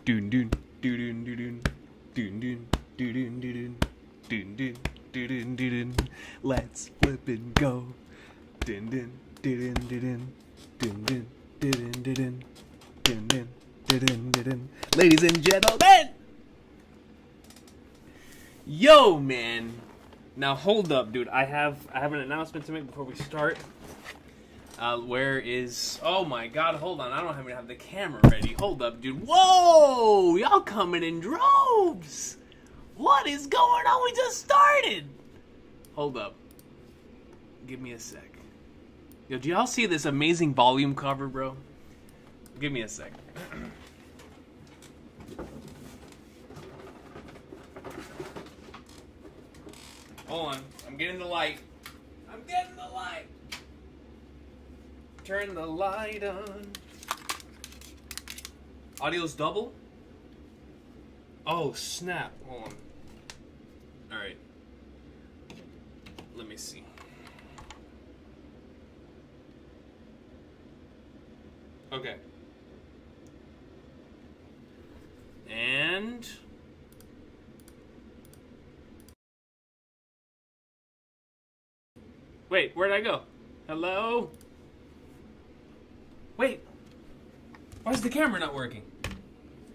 Doon doon doon doon doon doon doon doon doon doon doon doon. Let's flip and go. Dun dun dun dun dun dun dun dun dun dun dun dun. Ladies and gentlemen, yo man. Now hold up, dude. I have an announcement to make before we start. Where is... Oh my god, hold on. I don't even have the camera ready. Hold up, dude. Whoa! Y'all coming in droves! What is going on? We just started! Hold up. Give me a sec. Yo, do y'all see this amazing volume cover, bro? Give me a sec. Hold on. I'm getting the light. I'm getting the light! Turn the light on. Audio's double? Oh, snap. Hold on. Alright. Let me see. Okay. And... Wait, where'd I go? Hello? Wait, why is the camera not working?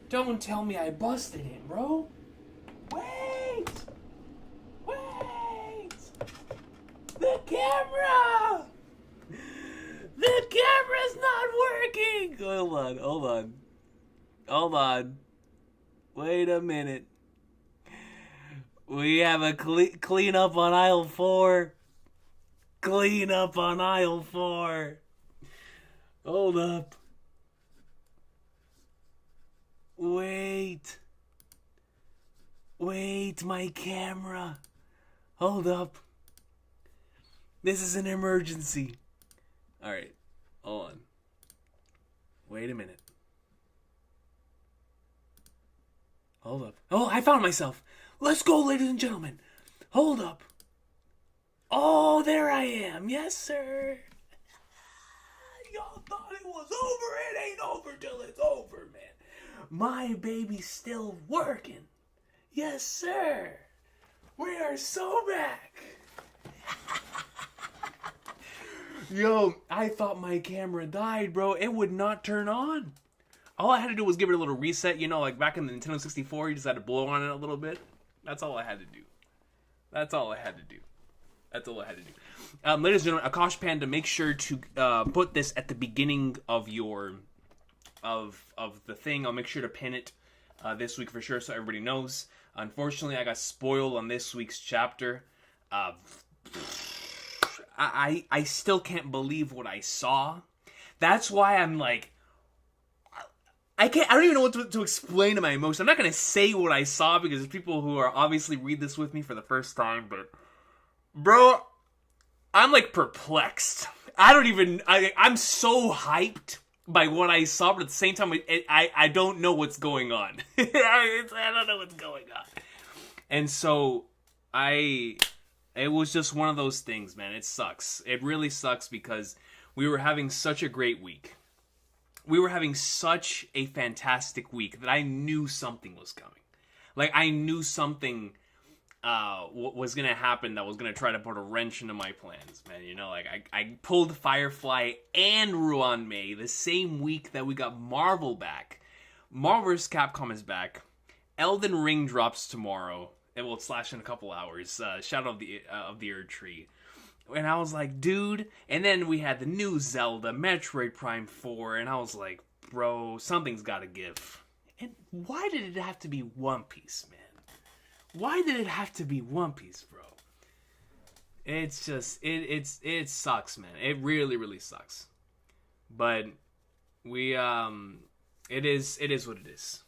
Don't tell me I busted it, bro. Wait! Wait! The camera! The camera's not working! Hold on. Wait a minute. We have a clean up on aisle 4. Clean up on aisle 4. Hold up. Wait, my camera. Hold up. This is an emergency. Alright, hold on. Wait a minute. Hold up. Oh, I found myself. Let's go, ladies and gentlemen. Hold up. Oh, there I am. Yes, sir. Y'all thought it was over. It ain't over till it's over, man. My baby's still working. Yes, sir. We are so back. Yo, I thought my camera died, bro. It would not turn on. All I had to do was give it a little reset. You know, like back in the Nintendo 64, you just had to blow on it a little bit. That's all I had to do. Ladies and gentlemen, Akash Panda, make sure to put this at the beginning of your of the thing. I'll make sure to pin it this week for sure, so everybody knows. Unfortunately, I got spoiled on this week's chapter. I still can't believe what I saw. That's why I'm like, I don't even know what to explain to my emotion. I'm not gonna say what I saw because there's people who are obviously read this with me for the first time, but bro, I'm like perplexed. I'm so hyped by what I saw, but at the same time, I don't know what's going on. I don't know what's going on. And so, it was just one of those things, man. It sucks. It really sucks because we were having such a great week. We were having such a fantastic week that I knew something was coming. Like, I knew something was going to happen that was going to try to put a wrench into my plans, man. You know, like, I pulled Firefly and Ruan-Mei the same week that we got Marvel back. Marvel vs. Capcom is back. Elden Ring drops tomorrow. It will slash in a couple hours. Shadow of the Erd Tree. And I was like, dude. And then we had the new Zelda, Metroid Prime 4. And I was like, bro, something's got to give. And why did it have to be One Piece, man? Why did it have to be One Piece, bro? It's just, it sucks, man. It really, really sucks. But we, it is what it is.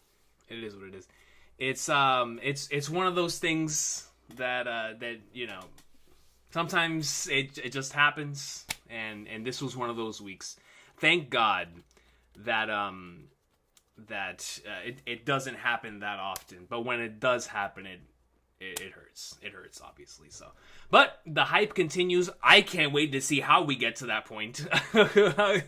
It is what it is. It's one of those things that you know, sometimes it just happens, and this was one of those weeks. Thank God that it doesn't happen that often, but when it does happen, it hurts. It hurts, obviously. So, but the hype continues. I can't wait to see how we get to that point. I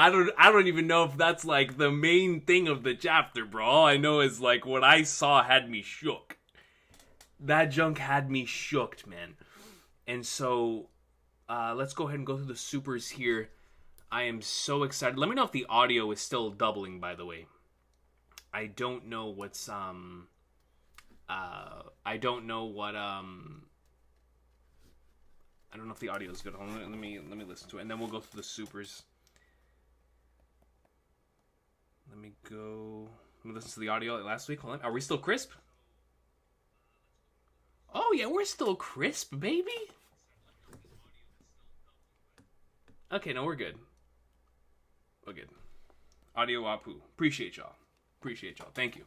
don't even know if that's like the main thing of the chapter, bro. All I know is like what I saw had me shook. That junk had me shook, man. And so, let's go ahead and go through the supers here. I am so excited. Let me know if the audio is still doubling, by the way. I don't know what's I don't know if the audio is good. Hold on, let me listen to it, and then we'll go through the supers. Let me listen to the audio like last week. Hold on. Are we still crisp? Oh yeah, we're still crisp, baby. Okay, no, we're good. We're good. Audio Wapu. Appreciate y'all. Thank you.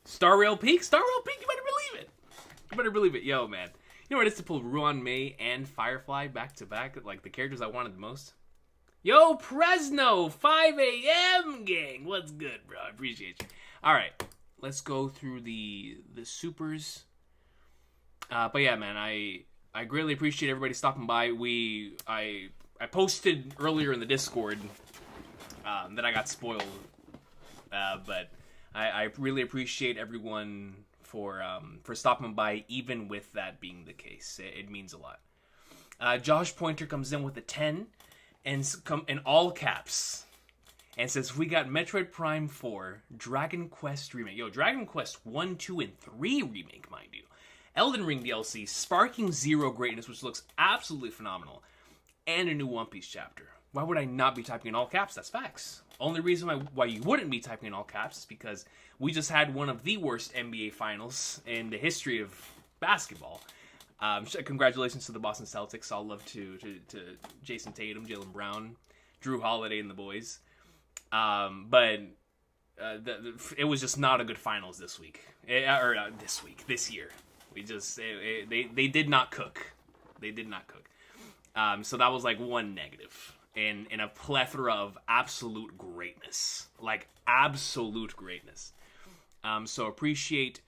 Star Rail Peak, you better believe it. Yo, man. You know what it is to pull Ruan Mei and Firefly back to back, like the characters I wanted the most? Yo, Fresno, 5 a.m. gang. What's good, bro? I appreciate you. All right, let's go through the supers. But yeah, man, I greatly appreciate everybody stopping by. I posted earlier in the Discord that I got spoiled, but I really appreciate everyone for stopping by, even with that being the case. It means a lot. Josh Pointer comes in with a 10 and in all caps and says, we got Metroid Prime 4, Dragon Quest remake. Yo, Dragon Quest 1, 2, and 3 remake, mind you. Elden Ring DLC, Sparking Zero greatness, which looks absolutely phenomenal, and a new One Piece chapter. Why would I not be typing in all caps? That's facts. Only reason why you wouldn't be typing in all caps is because we just had one of the worst NBA finals in the history of basketball. Congratulations to the Boston Celtics. All love to Jason Tatum, Jaylen Brown, Drew Holiday, and the boys. But it was just not a good finals this week. This year. They did not cook. So that was like one negative. In a plethora of absolute greatness. Like, absolute greatness. So appreciate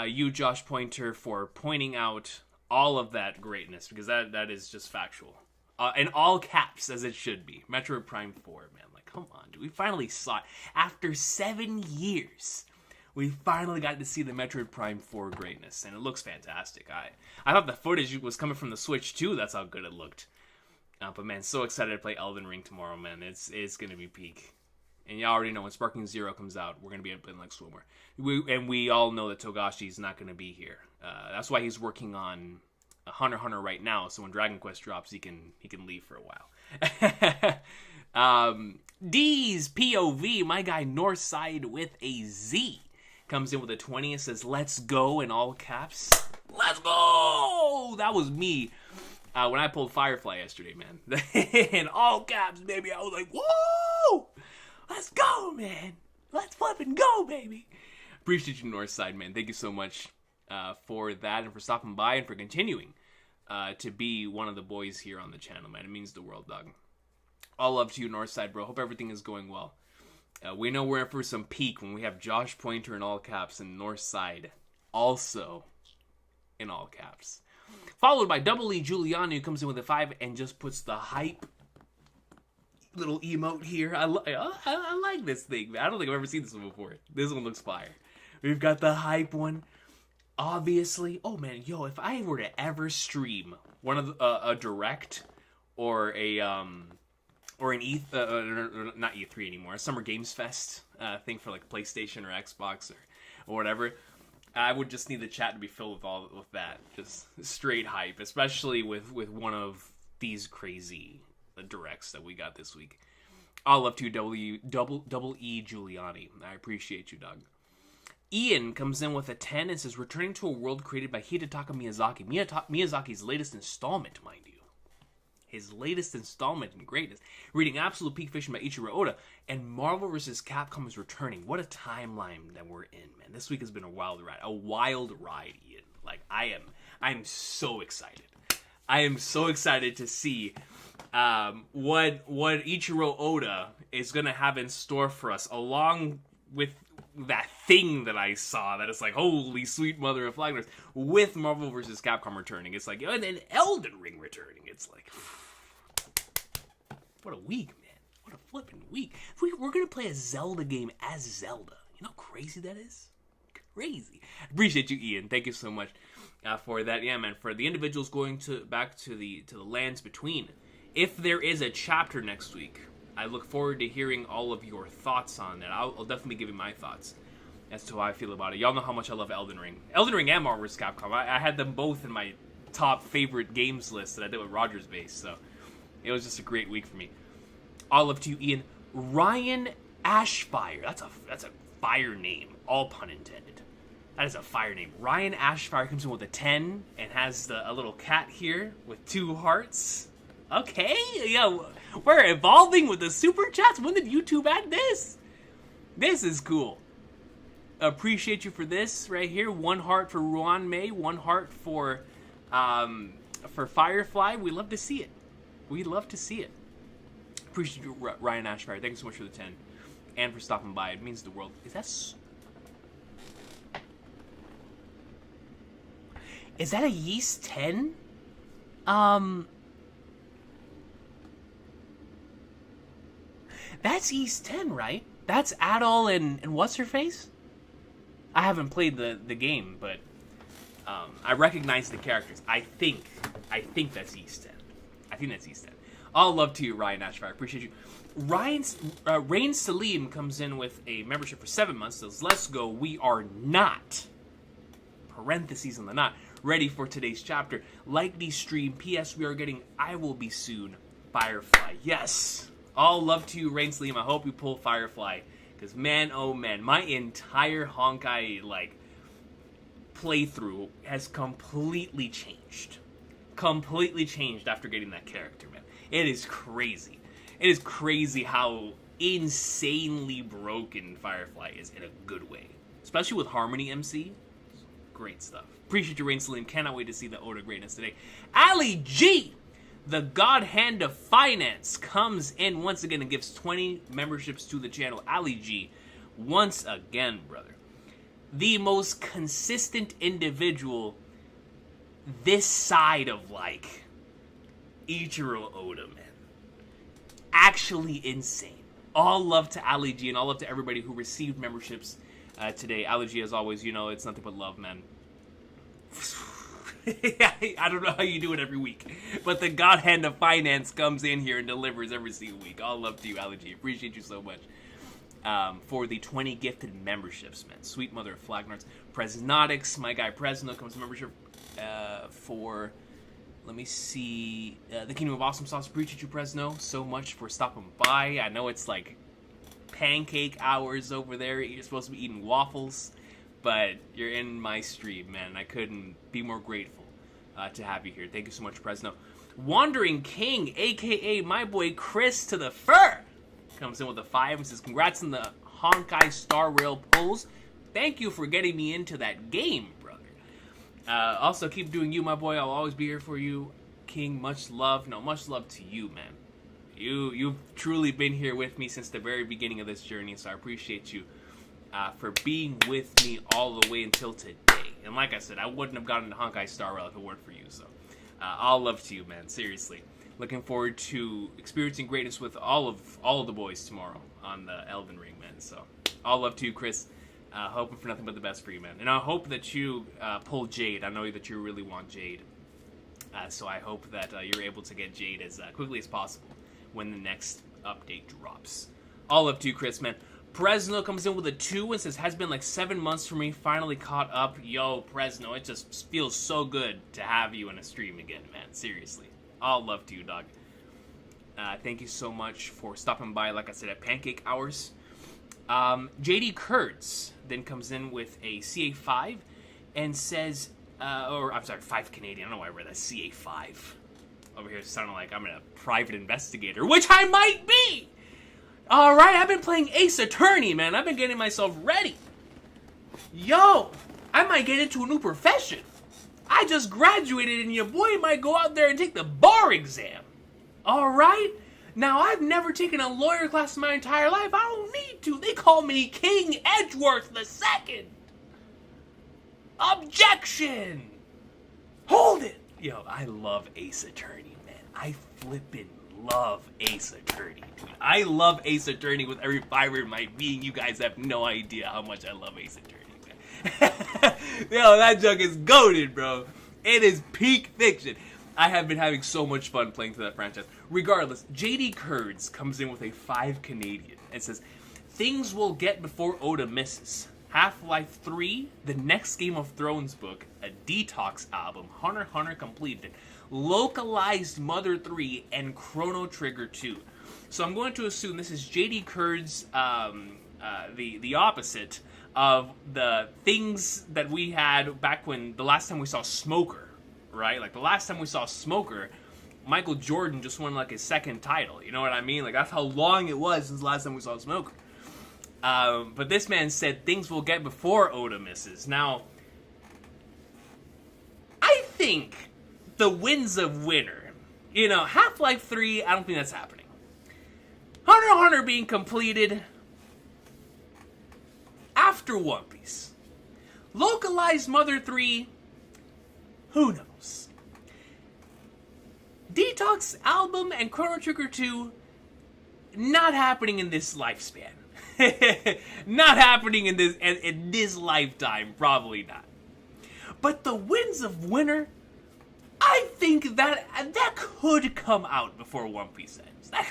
you, Josh Pointer, for pointing out all of that greatness, because that is just factual. In all caps, as it should be. Metroid Prime 4, man. Like, come on, dude. We finally saw it. After 7 years, we finally got to see the Metroid Prime 4 greatness, and it looks fantastic. I thought the footage was coming from the Switch, too. That's how good it looked. But man, so excited to play Elden Ring tomorrow, man. It's gonna be peak. And you already know when Sparking Zero comes out, we're gonna be in like swimwear. We all know that Togashi's not gonna be here. That's why he's working on Hunter x Hunter right now. So when Dragon Quest drops, he can leave for a while. D's POV, my guy Northside with a Z, comes in with a 20 and says, "Let's go," in all caps. Let's go! That was me. When I pulled Firefly yesterday, man. In all caps, baby. I was like, whoa! Let's go, man. Let's flippin' go, baby. Appreciate you, Northside, man. Thank you so much for that and for stopping by and for continuing to be one of the boys here on the channel, man. It means the world, dog. All love to you, Northside, bro. Hope everything is going well. We know we're in for some peak when we have Josh Pointer in all caps and Northside also in all caps. Followed by Double E Giuliani, who comes in with a 5 and just puts the hype little emote here. I like this thing, man. I don't think I've ever seen this one before. This one looks fire. We've got the hype one, obviously. Oh man, yo, if I were to ever stream one of a direct or an not E3 anymore, a Summer Games Fest thing for like PlayStation or Xbox or whatever, I would just need the chat to be filled with that, just straight hype, especially with one of these crazy directs that we got this week. All love to you, Double E Giuliani. I appreciate you, dog. Ian comes in with a 10 and says, returning to a world created by Hidetaka Miyazaki. Miyazaki's latest installment, mind you. His latest installment in greatness. Reading Absolute Peak Fiction by Ichiro Oda. And Marvel vs. Capcom is returning. What a timeline that we're in, man. This week has been a wild ride. A wild ride, Ian. Like, I'm so excited. I am so excited to see what Ichiro Oda is going to have in store for us, along with that thing that I saw that is like, holy sweet mother of flagners, with Marvel vs. Capcom returning. It's like, and then Elden Ring returning. It's like, what a week, man. What a flippin' week. We're going to play a Zelda game as Zelda. You know how crazy that is? Crazy. Appreciate you, Ian. Thank you so much for that. Yeah, man, for the individuals going back to the lands between. If there is a chapter next week, I look forward to hearing all of your thoughts on that. I'll definitely give you my thoughts as to how I feel about it. Y'all know how much I love Elden Ring. Elden Ring and Marvel vs. Capcom. I had them both in my top favorite games list that I did with Rogers Base, so it was just a great week for me. All up to you, Ian. Ryan Ashfire. That's a fire name. All pun intended. That is a fire name. Ryan Ashfire comes in with a 10 and has a little cat here with 2 hearts. Okay, yeah, we're evolving with the super chats. When did YouTube add this? This is cool. Appreciate you for this right here. 1 heart for Ruan May, 1 heart for Firefly. We love to see it. We love to see it. Appreciate you, Ryan Ashfire. Thanks so much for the 10 and for stopping by. It means the world. Is that a Yeast 10? That's Yeast 10, right? That's Adol and what's-her-face? I haven't played the game, but I recognize the characters. I think that's Yeast 10. I think that's Yeast 10. All love to you, Ryan Ashfire. I appreciate you. Rain Salim comes in with a membership for 7 months. Says, let's go. We are not, parentheses on the not, ready for today's chapter. Like the stream. P.S. We are getting I Will Be Soon Firefly. Yes. All love to you, Rain Salim. I hope you pull Firefly. Because, man, oh, man. My entire Honkai, playthrough has completely changed. Completely changed after getting that character, man. It is crazy. It is crazy how insanely broken Firefly is in a good way. Especially with Harmony MC. Great stuff. Appreciate you, Rain Salim. Cannot wait to see the Oda greatness today. Ali G! The God Hand of Finance comes in once again and gives 20 memberships to the channel. Ali G, once again, brother. The most consistent individual this side of, Ichiro Oda, man. Actually insane. All love to Ali G and all love to everybody who received memberships today. Ali G, as always, it's nothing but love, man. I don't know how you do it every week, but the God Hand of Finance comes in here and delivers every single week. All love to you, Allergy. Appreciate you so much for the 20 gifted memberships, man. Sweet mother of Flagnards. Presnotics, my guy Presno comes to membership for, let me see, the Kingdom of Awesome Sauce. Appreciate you, Presno, so much for stopping by. I know it's pancake hours over there. You're supposed to be eating waffles. But you're in my stream, man. I couldn't be more grateful to have you here. Thank you so much, Presno. Wandering King, a.k.a. my boy Chris to the Fur, comes in with a 5 and says, congrats on the Honkai Star Rail pulls. Thank you for getting me into that game, brother. Also, keep doing you, my boy. I'll always be here for you. King, much love. No, much love to you, man. You've truly been here with me since the very beginning of this journey, so I appreciate you. For being with me all the way until today. And like I said, I wouldn't have gotten to Honkai Star Rail if it weren't for you. So, all love to you, man. Seriously. Looking forward to experiencing greatness with all of the boys tomorrow on the Elden Ring, man. So, all love to you, Chris. Hoping for nothing but the best for you, man. And I hope that you pull Jade. I know that you really want Jade. So I hope that you're able to get Jade as quickly as possible when the next update drops. All love to you, Chris, man. Presno comes in with a 2 and says, has been 7 months for me, finally caught up. Yo, Presno, it just feels so good to have you in a stream again, man. Seriously. All love to you, dog. Thank you so much for stopping by, like I said, at Pancake Hours. JD Kurtz then comes in with a CA5 and says, I'm sorry, 5 Canadian. I don't know why I read that. CA5. Over here sounding like I'm a private investigator, which I might be! Alright, I've been playing Ace Attorney, man. I've been getting myself ready. Yo, I might get into a new profession. I just graduated and your boy might go out there and take the bar exam. Alright? Now, I've never taken a lawyer class in my entire life. I don't need to. They call me King Edgeworth II. Objection! Hold it! Yo, I love Ace Attorney, man. I flippin' love Ace Attorney, dude. I love Ace Attorney with every fiber in my being. You guys have no idea how much I love Ace Attorney, man. Yo, that joke is goated, bro. It is peak fiction. I have been having so much fun playing through that franchise. Regardless, JD Kurds comes in with a 5 Canadian and says, things will get before Oda misses. Half-Life 3, the next Game of Thrones book, a Detox album, Hunter x Hunter completed, localized Mother 3, and Chrono Trigger 2. So I'm going to assume this is JD Kurds, the opposite of the things that we had back when the last time we saw Smoker, right? Like the last time we saw Smoker, Michael Jordan just won like his 2nd title. You know what I mean? Like that's how long it was since the last time we saw Smoker. But this man said things will get before Oda misses. Now, I think the Winds of Winter, you know, Half-Life 3, I don't think that's happening. Hunter x Hunter being completed after One Piece. Localized Mother 3, who knows? Detox album and Chrono Trigger 2, not happening in this lifespan. Not happening in this lifetime, probably not. But the Winds of Winter, I think that could come out before One Piece ends. That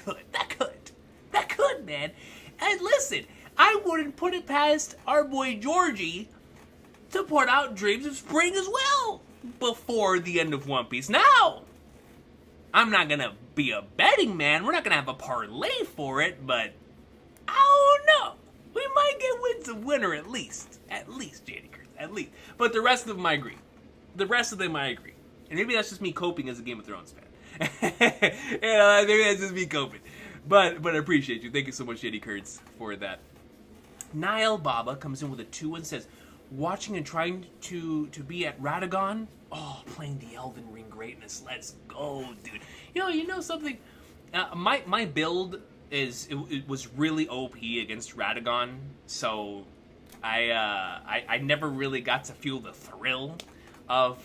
could, man. And listen, I wouldn't put it past our boy Georgie to put out Dreams of Spring as well before the end of One Piece. Now, I'm not gonna be a betting man. We're not gonna have a parlay for it, but I don't know. We might get Winds of Winter at least, JD Kurtz, at least. But the rest of them I agree. And maybe that's just me coping as a Game of Thrones fan. You know, maybe that's just me coping. But I appreciate you. Thank you so much, JD Kurtz, for that. Niall Baba comes in with a 2 and says, watching and trying to be at Radagon. Oh, playing the Elden Ring greatness. Let's go, dude. You know something? My build it was really OP against Radagon, so I never really got to feel the thrill of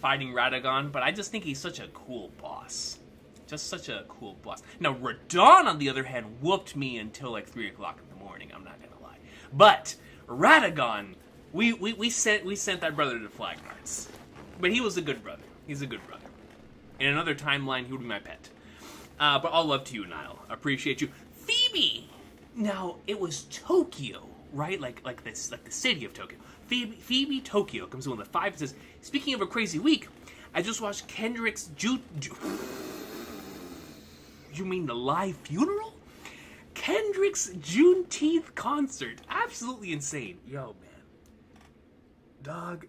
fighting Radagon, but I just think he's such a cool boss. Just such a cool boss. Now, Radon, on the other hand, whooped me until like 3 o'clock in the morning, I'm not gonna lie. But Radagon, we sent that brother to Flag Guards. But he was a good brother. He's a good brother. In another timeline, he would be my pet. But all love to you, Niall. Appreciate you. Phoebe! Now, it was Tokyo, right? Like the city of Tokyo. Phoebe Tokyo comes in with a 5 and says, speaking of a crazy week, I just watched Kendrick's You mean the live funeral? Kendrick's Juneteenth concert. Absolutely insane. Yo, man. Dog.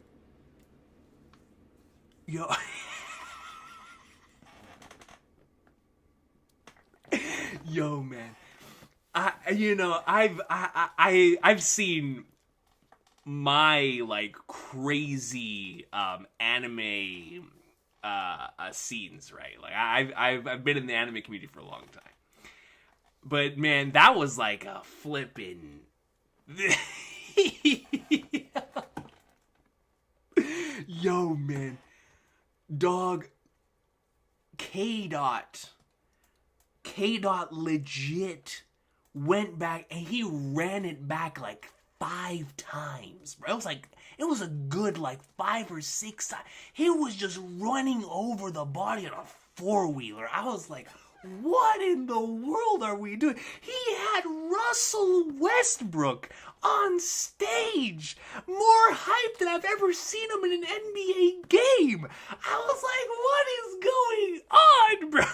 Yo. Yo, man. I've seen my like crazy anime scenes, right? Like I've been in the anime community for a long time. But man, that was like a flippin' Yo, man. Dog, K Dot legit went back and he ran it back like 5 times, bro. It was a good like 5 or 6 times. He was just running over the body on a 4-wheeler. I was like, what in the world are we doing? He had Russell Westbrook on stage. More hype than I've ever seen him in an NBA game. I was like, what is going on, bro?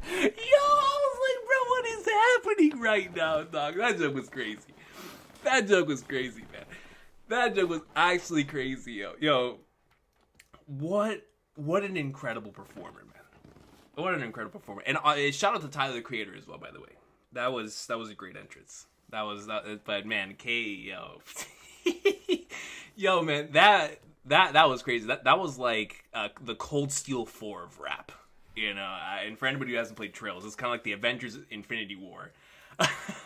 Yo, I was like, bro, what is happening right now, dog? That joke was crazy. Man. That joke was actually crazy, yo. Yo, what an incredible performer, man. What an incredible performer. And shout out to Tyler, the Creator, as well, by the way. That was a great entrance. But man, yo. Yo, man, that was crazy. That was like the Cold Steel 4 of rap. You know, and for anybody who hasn't played Trails, it's kind of like the Avengers Infinity War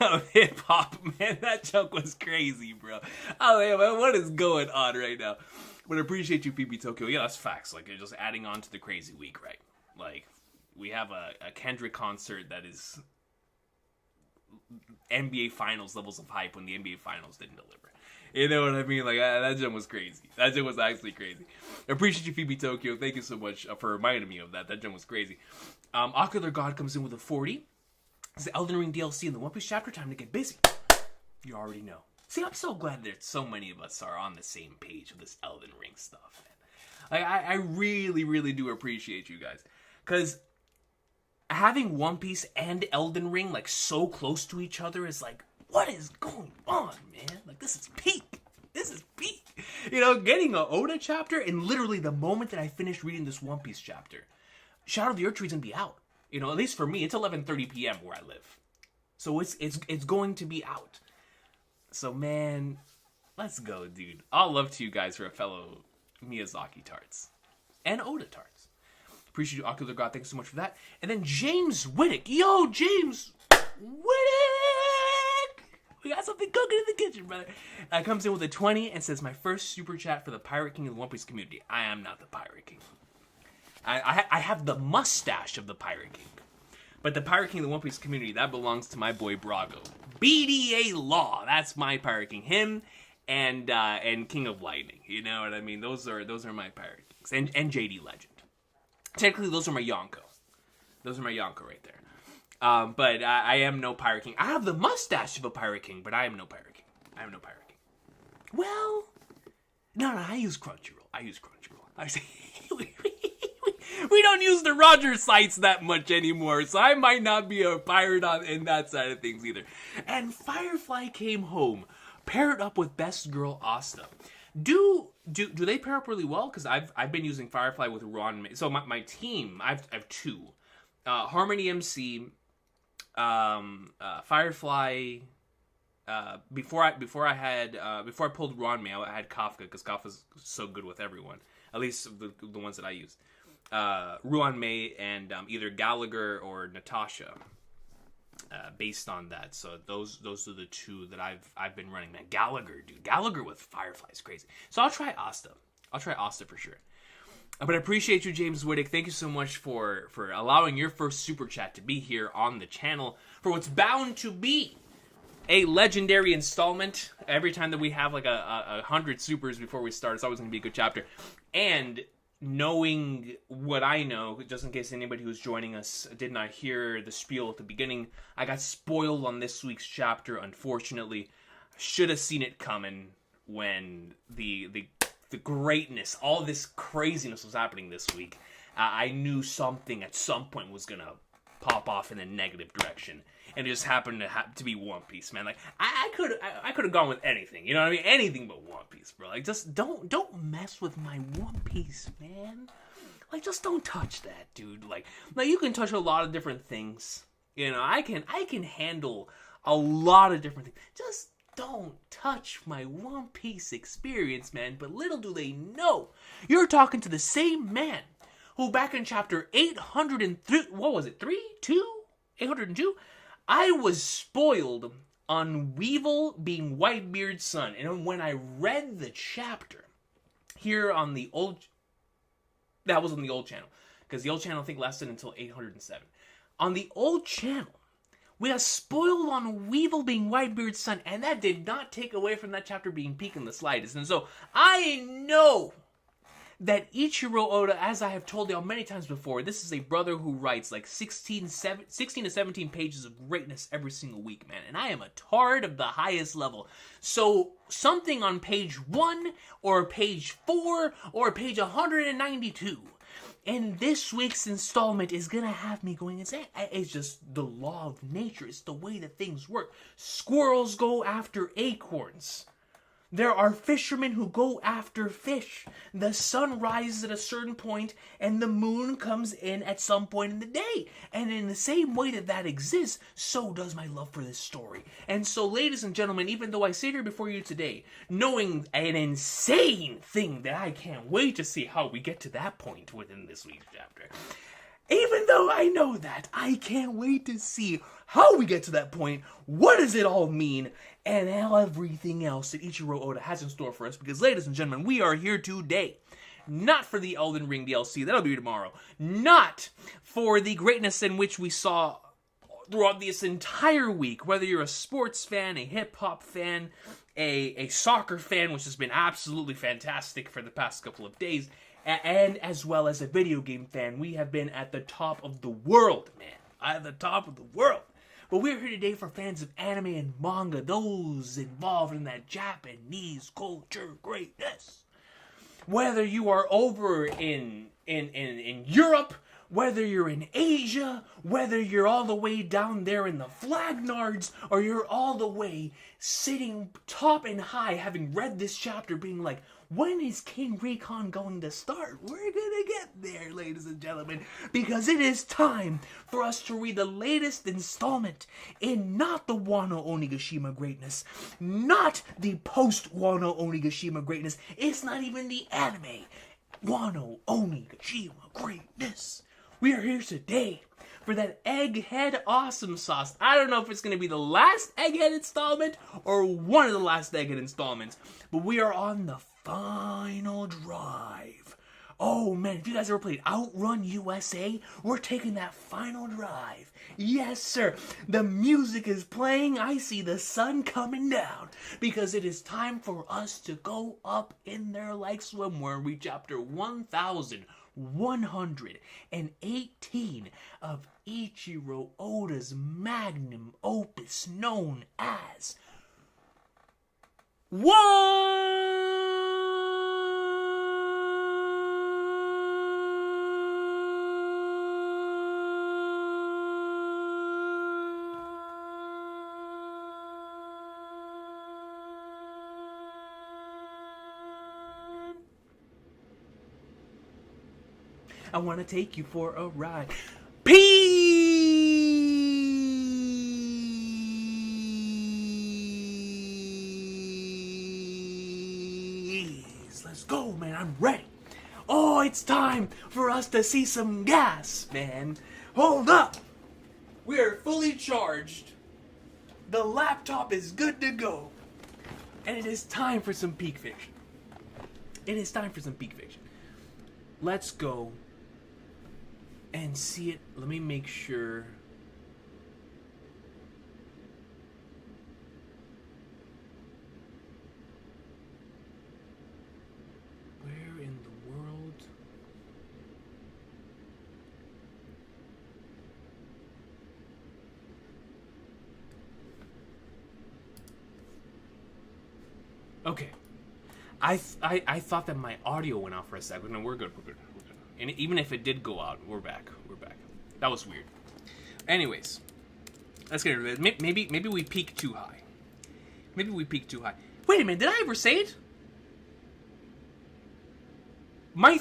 of hip-hop, man. That joke was crazy, bro. Oh, man, what is going on right now? But I appreciate you, PB Tokyo. Yeah, that's facts. Like, you're just adding on to the crazy week, right? Like, we have a Kendrick concert that is NBA Finals levels of hype when the NBA Finals didn't deliver. You know what I mean? Like, that jump was crazy. That jump was actually crazy. I appreciate you, Phoebe Tokyo. Thank you so much for reminding me of that. That jump was crazy. Ocular God comes in with a 40. It's the Elden Ring DLC in the One Piece chapter. Time to get busy. You already know. See, I'm so glad that so many of us are on the same page with this Elden Ring stuff, man. Like, I really, really do appreciate you guys. Because having One Piece and Elden Ring, like, so close to each other is like, what is going on, man? Like, this is peak. This is peak. You know, getting an Oda chapter, and literally the moment that I finished reading this One Piece chapter, Shadow of the Erdtree's gonna be out. You know, at least for me, it's 11:30 p.m. where I live. So it's going to be out. So, man, let's go, dude. All love to you guys for a fellow Miyazaki tarts. And Oda tarts. Appreciate you, Ocular God. Thanks so much for that. And then James Whittick. Yo, James Whittick! We got something cooking in the kitchen, brother. Comes in with a 20 and says, my first super chat for the Pirate King of the One Piece community. I am not the Pirate King. I have the mustache of the Pirate King. But the Pirate King of the One Piece community, that belongs to my boy Brago. BDA Law. That's my Pirate King. Him and King of Lightning. You know what I mean? Those are my Pirate Kings. And JD Legend. Technically, those are my Yonko. Those are my Yonko right there. But I am no Pirate King. I have the mustache of a Pirate King, but I am no Pirate King. I am no Pirate King. Well, no, I use Crunchyroll. I say, we don't use the Roger sites that much anymore, so I might not be a pirate in that side of things either. And Firefly came home, paired up with Best Girl Asta. Do they pair up really well? Because I've been using Firefly with Ron. So my team, I have two. Harmony MC, Firefly. Before I pulled Ron May, I had Kafka because Kafka's so good with everyone. At least the ones that I used. Ruan May and either Gallagher or Natasha. Based on that, so those are the two that I've been running. Man, Gallagher with Firefly is crazy. So I'll try Asta for sure. But I appreciate you, James Whittick. Thank you so much for allowing your first super chat to be here on the channel for what's bound to be a legendary installment. Every time that we have like 100 supers before we start, it's always going to be a good chapter. And knowing what I know, just in case anybody who's joining us did not hear the spiel at the beginning, I got spoiled on this week's chapter, unfortunately. Should have seen it coming when the greatness, all this craziness was happening this week. I knew something at some point was going to pop off in a negative direction. And it just happened to be One Piece, man. Like, I could have gone with anything, you know what I mean? Anything but One Piece, bro. Like, just don't mess with my One Piece, man. Like, just don't touch that, dude. Like you can touch a lot of different things. You know, I can handle a lot of different things. Just don't touch my One Piece experience, man. But little do they know, you're talking to the same man who back in chapter 803, what was it, 802? I was spoiled on Weevil being Whitebeard's son. And when I read the chapter here on the old... That was on the old channel. Because the old channel, I think, lasted until 807. On the old channel, we got spoiled on Weevil being Whitebeard's son. And that did not take away from that chapter being peak in the slightest. And so, I know that Ichiro Oda, as I have told y'all many times before, this is a brother who writes like 16 to 17 pages of greatness every single week, man. And I am a tard of the highest level. So something on page 1 or page 4 or page 192 in this week's installment is going to have me going insane. It's just the law of nature. It's the way that things work. Squirrels go after acorns. There are fishermen who go after fish. The sun rises at a certain point, and the moon comes in at some point in the day. And in the same way that exists, so does my love for this story. And so, ladies and gentlemen, even though I sit here before you today, knowing an insane thing that I can't wait to see how we get to that point within this week's chapter, Even though I know that, I can't wait to see how we get to that point, what does it all mean, and everything else that Ichiro Oda has in store for us. Because, ladies and gentlemen, we are here today. Not for the Elden Ring DLC, that'll be tomorrow. Not for the greatness in which we saw throughout this entire week, whether you're a sports fan, a hip-hop fan, a soccer fan, which has been absolutely fantastic for the past couple of days, and as well as a video game fan. We have been at the top of the world, man. At the top of the world. But we're here today for fans of anime and manga, those involved in that Japanese culture greatness. Whether you are over in Europe, whether you're in Asia, whether you're all the way down there in the Flagnards, or you're all the way sitting top and high having read this chapter being like, when is King Recon going to start? We're gonna get there, ladies and gentlemen, because it is time for us to read the latest installment in not the Wano Onigashima greatness, not the post-Wano Onigashima greatness, it's not even the anime Wano Onigashima greatness. We are here today for that Egghead Awesome Sauce. I don't know if it's going to be the last Egghead installment or one of the last Egghead installments, but we are on the final drive. Oh man, if you guys ever played Outrun USA, we're taking that final drive. Yes, sir. The music is playing. I see the sun coming down because it is time for us to go up in there like swimwear and reach chapter 1118 of Ichiro Oda's magnum opus known as I want to take you for a ride. Peace. Let's go, man. I'm ready. Oh, it's time for us to see some gas, man. Hold up. We are fully charged. The laptop is good to go. And it is time for some peak fiction. It is time for some peak fiction. Let's go and see it. Let me make sure. Where in the world? Okay. I thought that my audio went out for a second. No, we're good. We're good. And even if it did go out, we're back. We're back. That was weird. Anyways, let's get rid of it. Maybe we peaked too high. Maybe we peaked too high. Wait a minute. Did I ever say it? My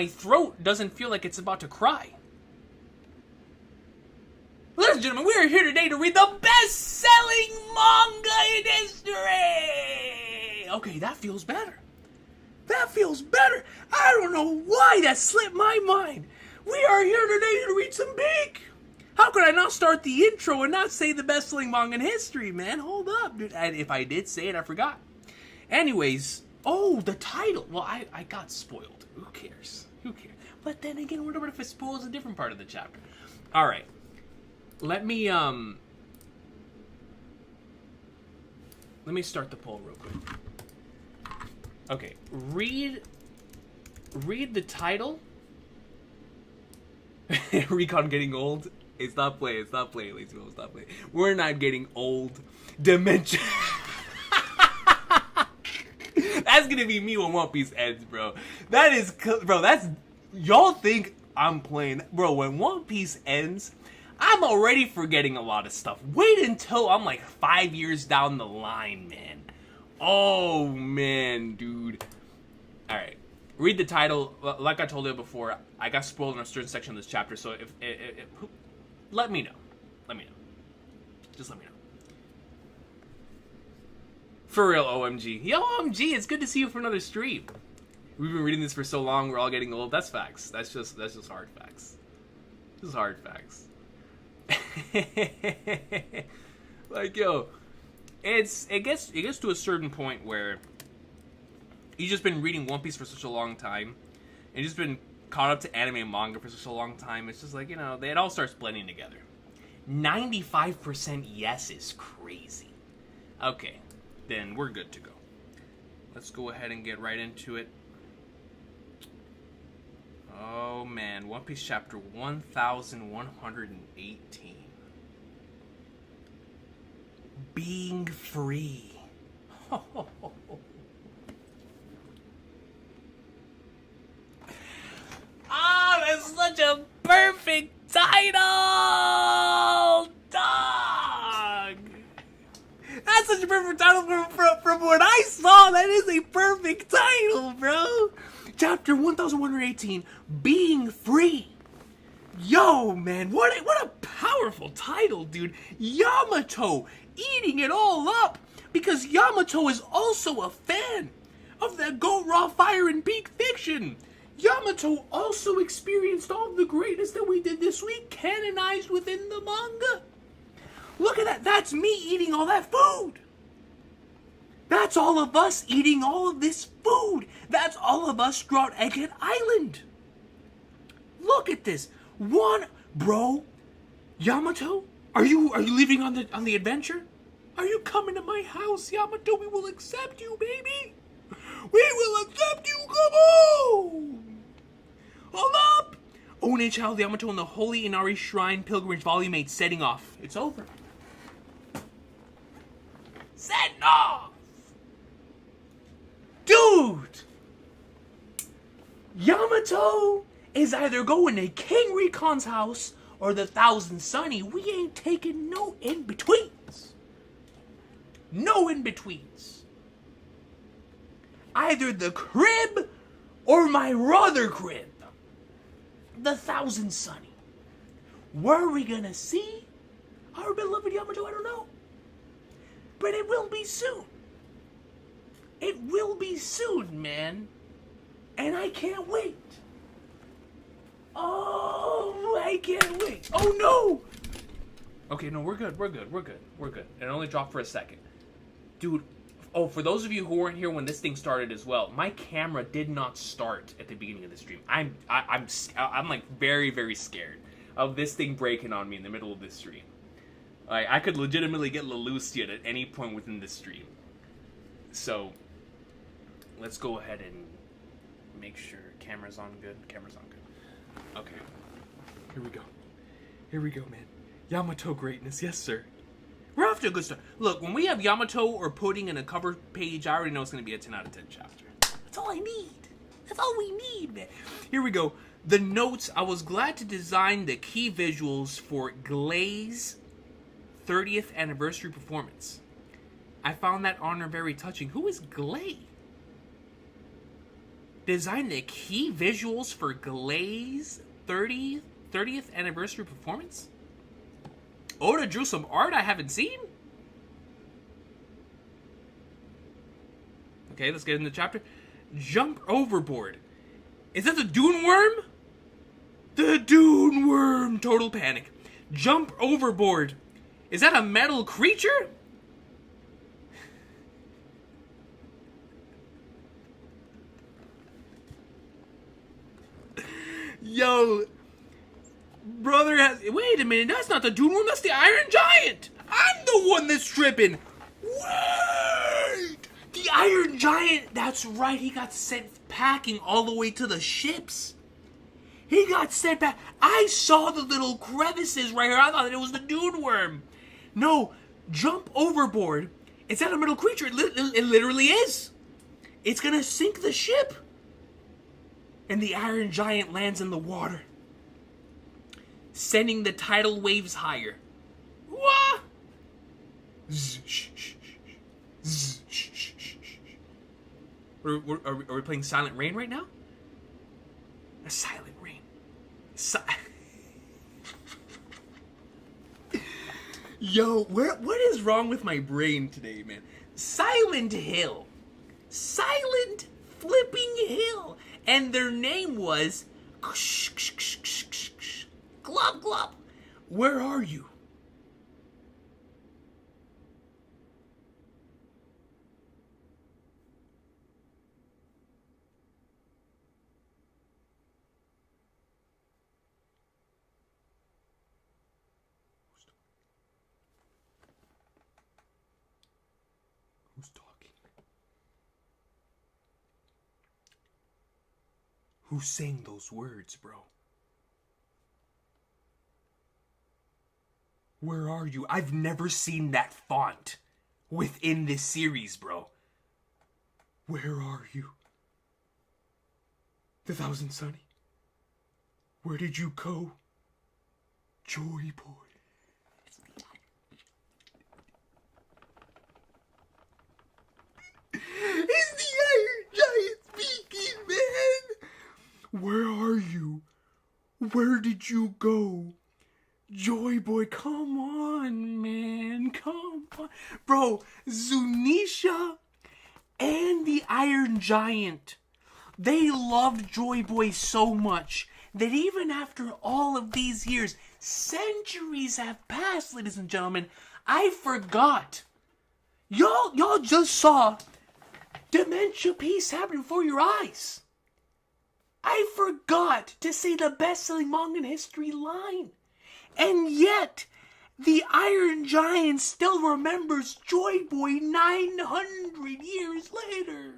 throat doesn't feel like it's about to cry. Ladies and gentlemen, we are here today to read the best-selling manga in history. Okay, that feels better. That feels better. I don't know why that slipped my mind. We are here today to read some peak. How could I not start the intro and not say the best-selling manga in history, man? Hold up, dude. And if I did say it, I forgot. Anyways, oh, the title. Well, I got spoiled. Who cares? Who cares? But then again, what if it spoils a different part of the chapter? All right. Let me start the poll real quick. Okay, read the title. Recon getting old. It's not play, ladies and gentlemen, stop playing. We're not getting old. Dementia. That's gonna be me when One Piece ends, bro. That's y'all think I'm playing, bro. When One Piece ends, I'm already forgetting a lot of stuff. Wait until I'm like 5 years down the line, man. Oh, man, dude. Alright. Read the title. Like I told you before, I got spoiled in a certain section of this chapter, so if let me know. Let me know. Just let me know. For real, OMG. Yo, OMG, it's good to see you for another stream. We've been reading this for so long, we're all getting old. That's facts. That's just hard facts. Just hard facts. Like, yo, it gets to a certain point where you've just been reading One Piece for such a long time, and you've just been caught up to anime and manga for such a long time. It's just like, you know, it all starts blending together. 95% yes is crazy. Okay, then we're good to go. Let's go ahead and get right into it. Oh man, One Piece chapter 1118. Being free. Ah, that's such a perfect title, dog. That's such a perfect title from what I saw. That is a perfect title, bro. Chapter 1118, Being Free. Yo, man, what a powerful title, dude. Yamato eating it all up because Yamato is also a fan of that Go Raw Fire and Peak Fiction. Yamato also experienced all the greatness that we did this week, canonized within the manga. Look at that. That's me eating all that food. That's all of us eating all of this food. That's all of us throughout Egghead Island. Look at this. Bro, Yamato, are you leaving on the adventure? Are you coming to my house, Yamato? We will accept you, baby. We will accept you. Come on. Hold up. One Child Yamato and the Holy Inari Shrine Pilgrimage Volume 8 setting off. It's over. Setting off. Dude. Yamato is either going to King Recon's house or the Thousand Sunny. We ain't taking no in-betweens. No in-betweens. Either the crib or my brother crib. The Thousand Sunny. Where are we gonna see our beloved Yamato? I don't know. But it will be soon. It will be soon, man. And I can't wait. Oh, I can't wait. Oh, no. Okay, no, we're good. It only dropped for a second. Dude, oh, for those of you who weren't here when this thing started as well, my camera did not start at the beginning of the stream. I'm like very, very scared of this thing breaking on me in the middle of this stream. Like, I could legitimately get Leloustied at any point within this stream. So, let's go ahead and make sure camera's on good. Okay. Here we go, man. Yamato greatness, yes, sir. We're off to a good start. Look, when we have Yamato or Pudding in a cover page, I already know it's going to be a 10 out of 10 chapter. That's all I need. That's all we need, man. Here we go. The notes. I was glad to design the key visuals for Glay's 30th anniversary performance. I found that honor very touching. Who is Glay? Design the key visuals for Glay's 30th anniversary performance? Oda drew some art I haven't seen? Okay, let's get into the chapter. Jump overboard. Is that the Dune Worm? The Dune Worm! Total panic. Jump overboard. Is that a metal creature? Yo, brother has... Wait a minute, that's not the Dune Worm, that's the Iron Giant! I'm the one that's tripping! Wait! The Iron Giant, that's right, he got sent packing all the way to the ships. He got sent back. I saw the little crevices right here. I thought it was the Dune Worm. No, jump overboard. Is that a metal creature? It literally is. It's gonna sink the ship. And the Iron Giant lands in the water, sending the tidal waves higher. Wah! Are we playing Silent Rain right now? A Silent Rain. Yo, what is wrong with my brain today, man? Silent Hill. Silent flipping Hill. And their name was Glub glub. Where are you? Who's talking? Who's saying those words, bro? Where are you? I've never seen that font within this series, bro. Where are you? The Thousand Sunny? Where did you go? Joy Boy. It's the Iron Giant speaking, man! Where are you? Where did you go? Joy Boy, come on, man. Come on. Bro, Zunisha and the Iron Giant, they loved Joy Boy so much that even after all of these years, centuries have passed, ladies and gentlemen, I forgot. Y'all just saw Dementia Piece happen before your eyes. I forgot to say the best-selling manga in history line. And yet, the Iron Giant still remembers Joy Boy 900 years later.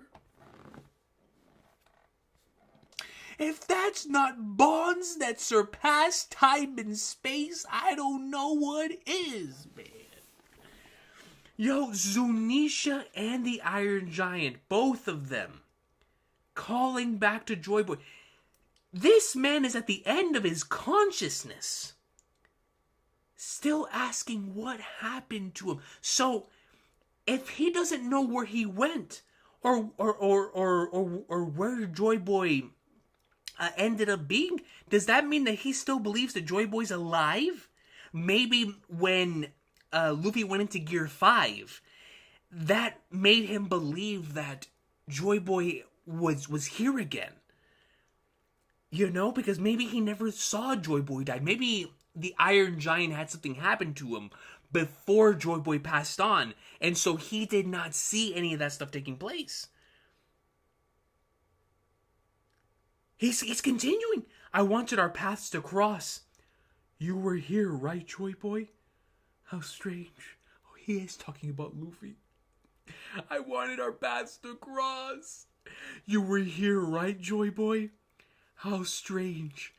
If that's not bonds that surpass time and space, I don't know what is, man. Yo, Zunisha and the Iron Giant, both of them, calling back to Joy Boy. This man is at the end of his consciousness, still asking what happened to him. So, if he doesn't know where he went, or where Joy Boy ended up being, does that mean that he still believes that Joy Boy's alive? Maybe when Luffy went into Gear 5, that made him believe that Joy Boy was here again. You know, because maybe he never saw Joy Boy die. Maybe the Iron Giant had something happen to him before Joy Boy passed on, and so he did not see any of that stuff taking place. He's continuing. I wanted our paths to cross. You were here, right, Joy Boy? How strange. Oh, he is talking about Luffy. I wanted our paths to cross. You were here, right, Joy Boy? How strange.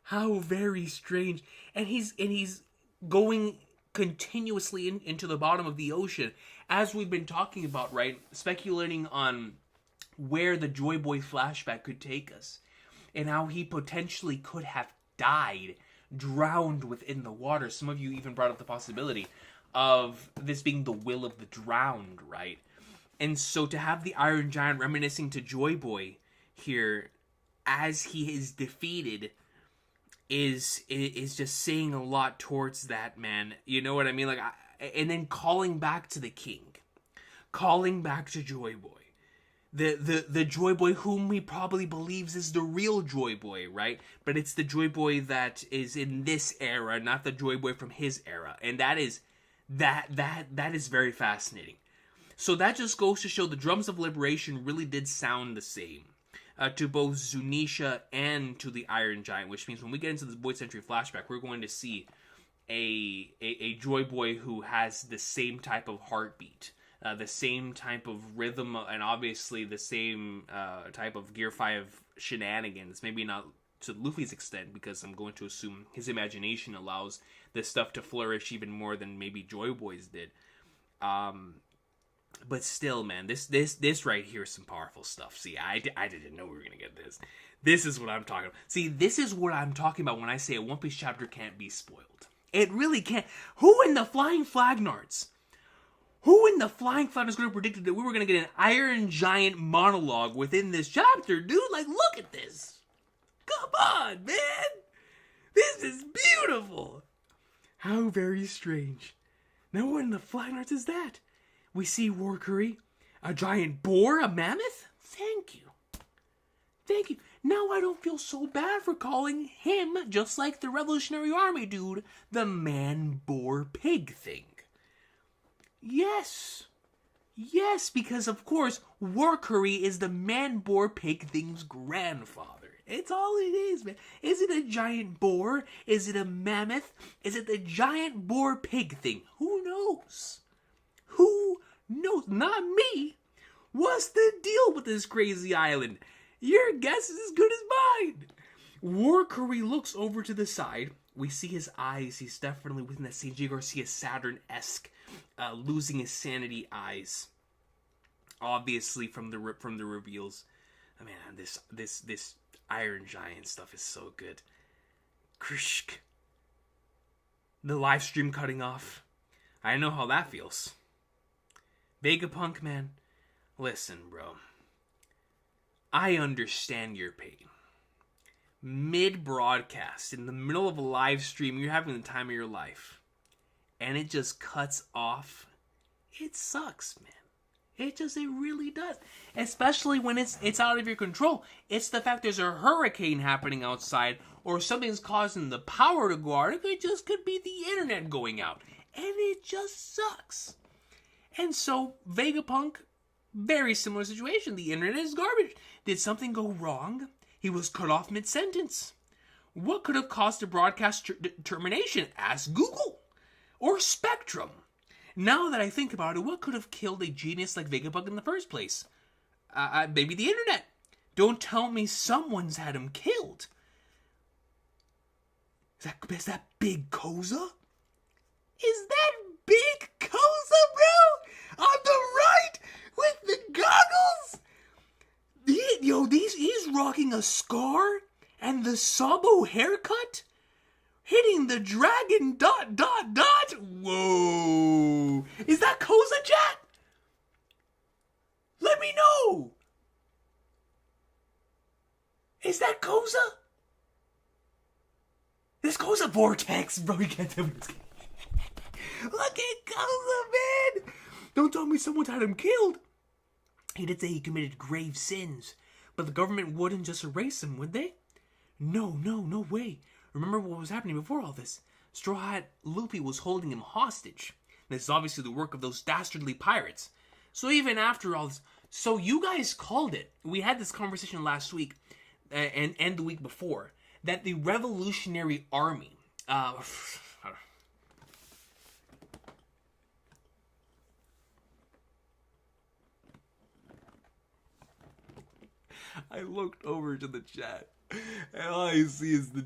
How very strange. And he's going continuously into the bottom of the ocean, as we've been talking about, right? Speculating on where the Joy Boy flashback could take us, and how he potentially could have died, drowned within the water. Some of you even brought up the possibility of this being the will of the drowned, right? And so to have the Iron Giant reminiscing to Joy Boy here as he is defeated is just saying a lot towards that, man. You know what I mean? And then calling back to the king, calling back to Joy Boy, the Joy Boy whom he probably believes is the real Joy Boy, right? But it's the Joy Boy that is in this era, not the Joy Boy from his era, and that is very fascinating. So that just goes to show the drums of liberation really did sound the same to both Zunisha and to the Iron Giant, which means when we get into this Boy Century flashback, we're going to see a Joy Boy who has the same type of heartbeat, the same type of rhythm, and obviously the same type of Gear 5 shenanigans. Maybe not to Luffy's extent, because I'm going to assume his imagination allows this stuff to flourish even more than maybe Joy Boy's did. But still, man, this right here is some powerful stuff. See, I didn't know we were going to get this. This is what I'm talking about. See, this is what I'm talking about when I say a One Piece chapter can't be spoiled. It really can't. Who in the Flying Flagnards? Who in the Flying Flagnards could have predicted that we were going to get an Iron Giant monologue within this chapter, dude? Like, look at this. Come on, man. This is beautiful. How very strange. Now what in the Flagnards is that? We see War Curry, a giant boar, a mammoth? Thank you. Thank you. Now I don't feel so bad for calling him, just like the Revolutionary Army dude, the man-boar-pig thing. Yes. Yes, because of course, Warcurry is the man-boar-pig thing's grandfather. It's all it is, man. Is it a giant boar? Is it a mammoth? Is it the giant boar-pig thing? Who knows? Who knows? Not me. What's the deal with this crazy island? Your guess is as good as mine. Warcurry looks over to the side. We see his eyes. He's definitely within that St. J. Garcia Saturn-esque, losing his sanity eyes. Obviously, from the reveals. Oh, man, this Iron Giant stuff is so good. Krishk. The live stream cutting off. I know how that feels. Vegapunk, man. Listen, bro. I understand your pain. Mid-broadcast, in the middle of a live stream, you're having the time of your life. And it just cuts off. It sucks, man. It really does. Especially when it's out of your control. It's the fact there's a hurricane happening outside, or something's causing the power to go out. It just could be the internet going out. And it just sucks. And so, Vegapunk, very similar situation. The internet is garbage. Did something go wrong? He was cut off mid-sentence. What could have caused a broadcast termination? Ask Google. Or Spectrum. Now that I think about it, what could have killed a genius like Vegapunk in the first place? Maybe the internet. Don't tell me someone's had him killed. Is that Big Koza? Is that Big Koza, bro? On the right with the goggles? He's rocking a scar and the Sabo haircut? Hitting the dragon ... Whoa. Is that Koza, chat? Let me know. Is that Koza? This Koza Vortex, bro. You can't tell me this. Look at Koza, man. Don't tell me someone's had him killed. He did say he committed grave sins, but the government wouldn't just erase him, would they? No way. Remember what was happening before all this? Straw Hat Luffy was holding him hostage. This is obviously the work of those dastardly pirates. So even after all this... So you guys called it. We had this conversation last week, and the week before, that the Revolutionary Army... I looked over to the chat, and all I see is the ...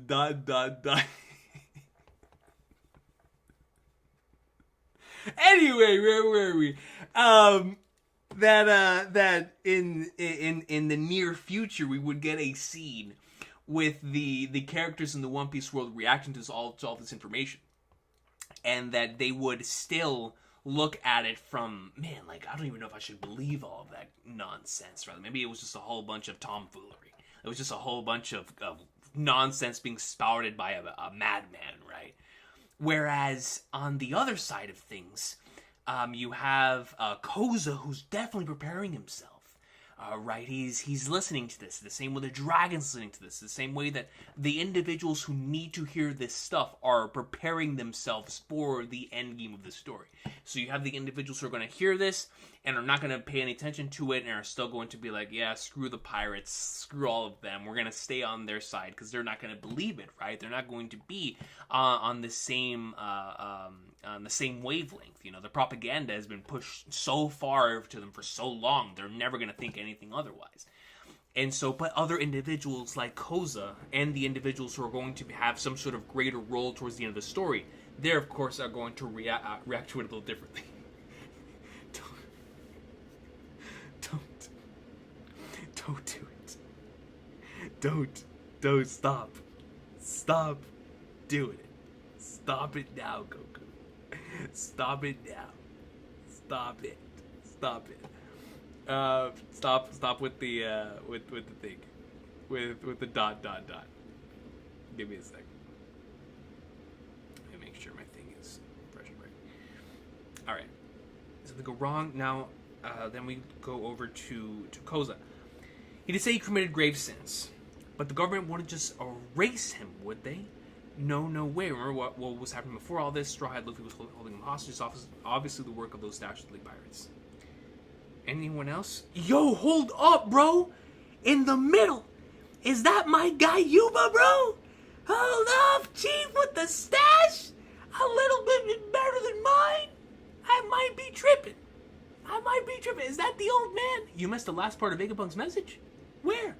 Anyway, where were we? That in the near future we would get a scene with the characters in the One Piece world reacting to all this information, and that they would still look at it from, man, like, I don't even know if I should believe all of that nonsense, rather. Maybe it was just a whole bunch of tomfoolery. It was just a whole bunch of nonsense being spouted by a madman, right? Whereas, on the other side of things, you have Koza, who's definitely preparing himself. Right, he's listening to this the same way the dragon's listening to this, the same way that the individuals who need to hear this stuff are preparing themselves for the end game of the story. So you have the individuals who are going to hear this and are not going to pay any attention to it and are still going to be like, yeah, screw the pirates, screw all of them. We're going to stay on their side because they're not going to believe it, right? They're not going to be on the same wavelength. You know, the propaganda has been pushed so far to them for so long, they're never going to think anything otherwise. And so, but other individuals like Koza and the individuals who are going to have some sort of greater role towards the end of the story, they of course are going to react to it a little differently. Don't do it. Don't stop doing it. Stop it now, Goku. Stop it now. Stop it. Stop with the thing, with the ... Give me a sec. Let me make sure my thing is fresh and right. All right. Something go wrong now. Then we go over to Koza. He did say he committed grave sins, But the government wouldn't just erase him, would they? No way. Remember what was happening before all this? Straw Hat Luffy was holding him hostage. Obviously the work of those Dastardly Pirates. Anyone else? Yo, hold up, bro! In the middle! Is that my guy Yuba, bro? Hold up, Chief, with the stash? A little bit better than mine? I might be tripping. Is that the old man? You missed the last part of Vegapunk's message? Where?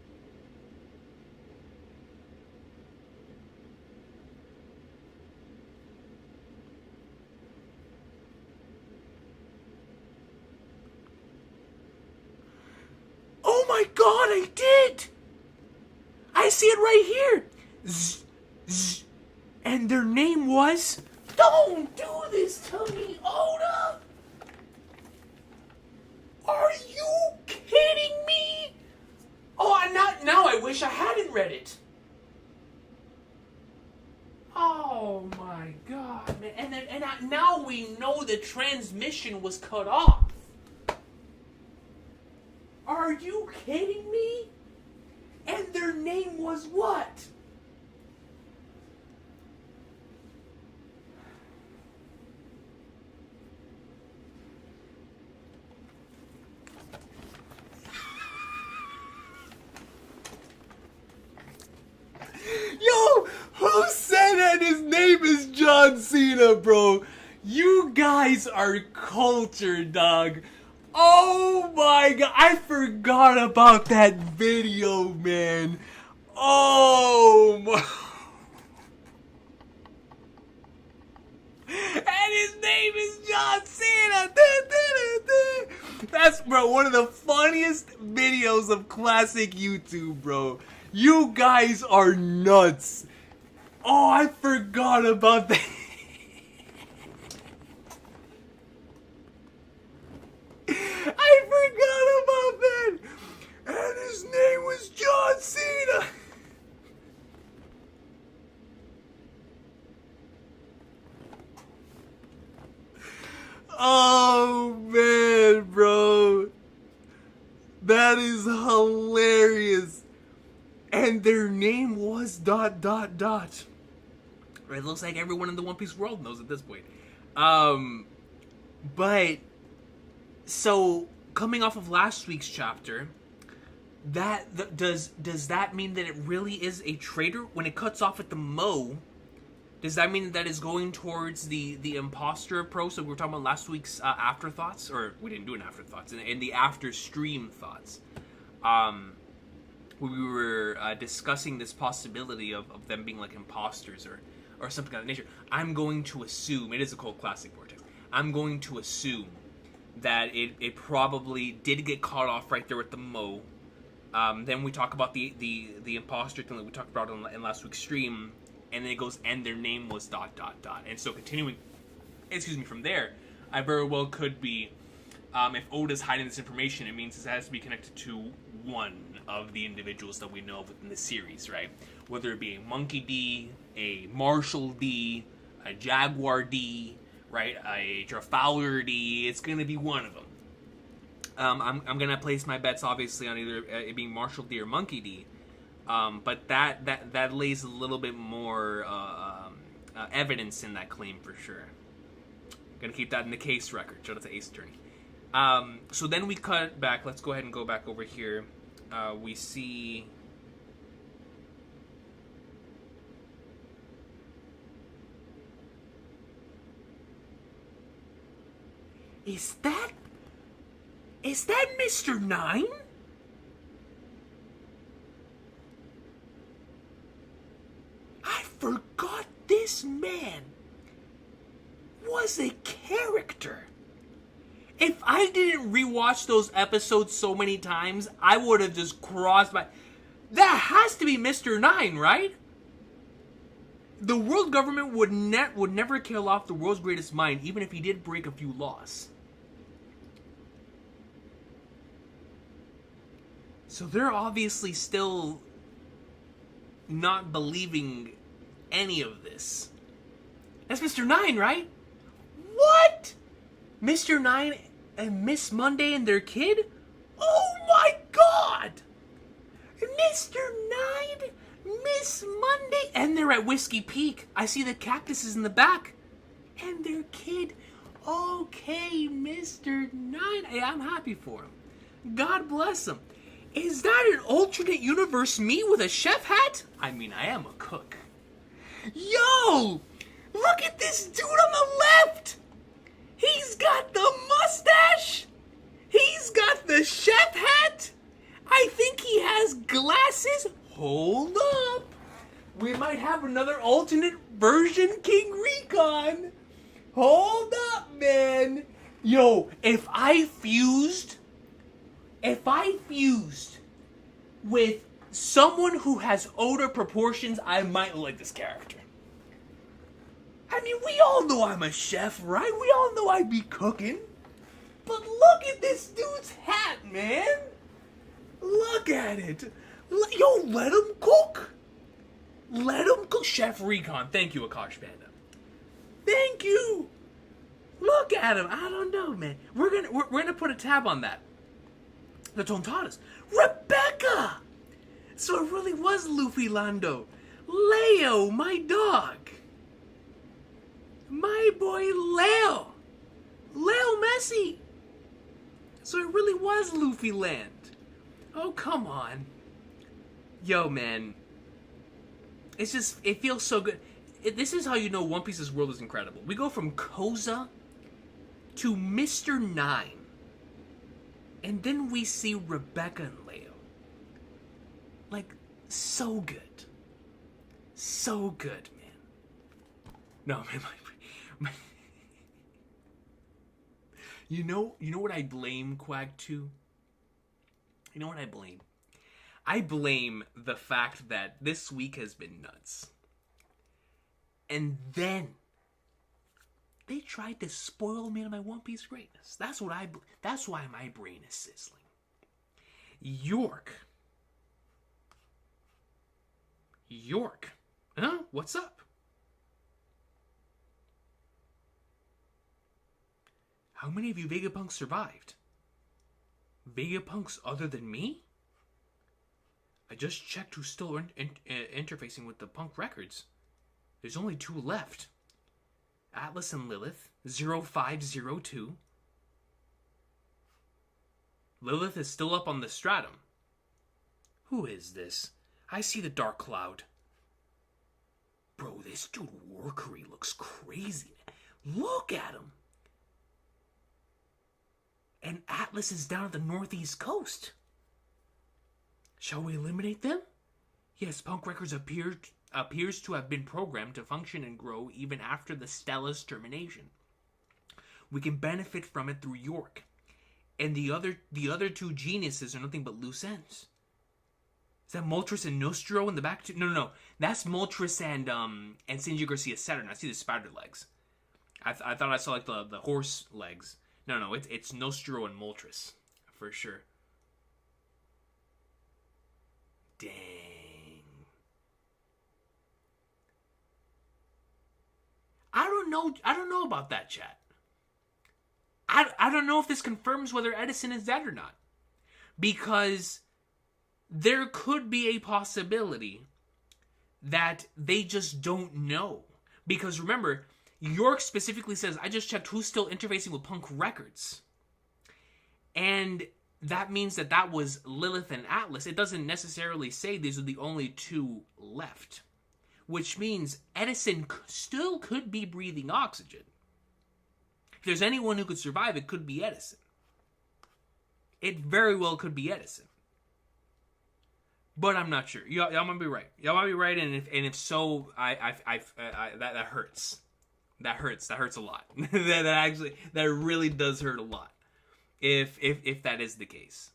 Oh my god, I did! I see it right here! Zzz. And their name was... Don't do this to me, Oda! Are you kidding me? Oh, now I wish I hadn't read it. Oh my god, man. And now we know the transmission was cut off. Are you kidding me? And their name was what? Yo, who said that his name is John Cena, bro? You guys are cultured, dog. Oh my god, I forgot about that video, man. Oh my. And his name is John Cena. That's, bro, one of the funniest videos of classic YouTube, bro. You guys are nuts. Oh, I forgot about that. I forgot about that. And his name was John Cena. Oh, man, bro. That is hilarious. And their name was ... It looks like everyone in the One Piece world knows at this point. But, so, coming off of last week's chapter, does that mean that it really is a traitor? When it cuts off at the Mo, does that mean that is going towards the imposter approach that we were talking about last week's afterthoughts? Or, we didn't do an afterthoughts, in the after stream thoughts. We were discussing this possibility of them being like imposters or something of that nature. I'm going to assume, it is a cult classic vortex, I'm going to assume that it probably did get caught off right there at the Mo. Then we talk about the imposter thing that we talked about in last week's stream, and then it goes, and their name was ... And so continuing, from there, I very well could be, if Oda's hiding this information, it means it has to be connected to one of the individuals that we know within the series, right? Whether it be a Monkey D, a Marshall D, a Jaguar D, right? A Trafalgar D, it's gonna be one of them. I'm gonna place my bets, obviously, on either it being Marshall D or Monkey D, but that lays a little bit more evidence in that claim for sure. Gonna keep that in the case record. Shout out to Ace Attorney. So then we cut back. Let's go ahead and go back over here. We see... Is that Mr. Nine? I forgot this man was a character. If I didn't rewatch those episodes so many times, I would have just crossed my... That has to be Mr. Nine, right? The world government would never kill off the world's greatest mind, even if he did break a few laws. So they're obviously still not believing any of this. That's Mr. Nine, right? What? Mr. Nine and Miss Monday and their kid? Oh my god! Mr. Nine, Miss Monday, and they're at Whiskey Peak. I see the cactuses in the back, and their kid. Okay, Mr. Nine. Hey, I'm happy for him. God bless him. Is that an alternate universe me with a chef hat? I mean, I am a cook. Yo! Look at this dude on the left! He's got the mustache! He's got the chef hat! I think he has glasses. Hold up! We might have another alternate version King Recon. Hold up, man! Yo, if I fused with someone who has odor proportions, I might like this character. I mean, we all know I'm a chef, right? We all know I'd be cooking. But look at this dude's hat, man. Look at it. Yo, let him cook. Let him cook. Chef Recon. Thank you, Akash Panda. Thank you. Look at him. I don't know, man. We're gonna put a tab on that. The Tontadas. Rebecca! So it really was Luffy Lando. Leo, my dog. My boy Leo. Leo Messi. So it really was Luffy Land. Oh, come on. Yo, man. It's just, it feels so good. This is how you know One Piece's world is incredible. We go from Koza to Mr. Nine. And then we see Rebecca and Leo. Like, so good. So good, man. No, man, You know what I blame Quag to? You know what I blame? I blame the fact that this week has been nuts. And then they tried to spoil me on my One Piece greatness. That's why my brain is sizzling. York. Huh? What's up? How many of you Vegapunks survived? Vegapunks other than me? I just checked who's still interfacing with the Punk records. There's only 2 left. Atlas and Lilith, 0502. Lilith is still up on the stratum. Who is this? I see the dark cloud. Bro, this dude Workery looks crazy. Look at him. And Atlas is down at the northeast coast. Shall we eliminate them? Yes, Punk Records appears to have been programmed to function and grow even after the Stella's termination. We can benefit from it through York. And the other 2 geniuses are nothing but loose ends. Is that Moltres and Nostro in the back? No. That's Moltres and Shinji Garcia Saturn. I see the spider legs. I thought I saw like the horse legs. No, it's Nostro and Moltres. For sure. Dang. I don't know about that, chat. I don't know if this confirms whether Edison is dead or not. Because there could be a possibility that they just don't know. Because remember, York specifically says, I just checked who's still interfacing with Punk Records. And that means that was Lilith and Atlas. It doesn't necessarily say these are the only 2 left. Which means Edison still could be breathing oxygen. If there's anyone who could survive, it could be Edison. It very well could be Edison. But I'm not sure. Y'all might be right. Y'all might be right, and if so, that hurts. That hurts. That hurts a lot. that really does hurt a lot. If that is the case,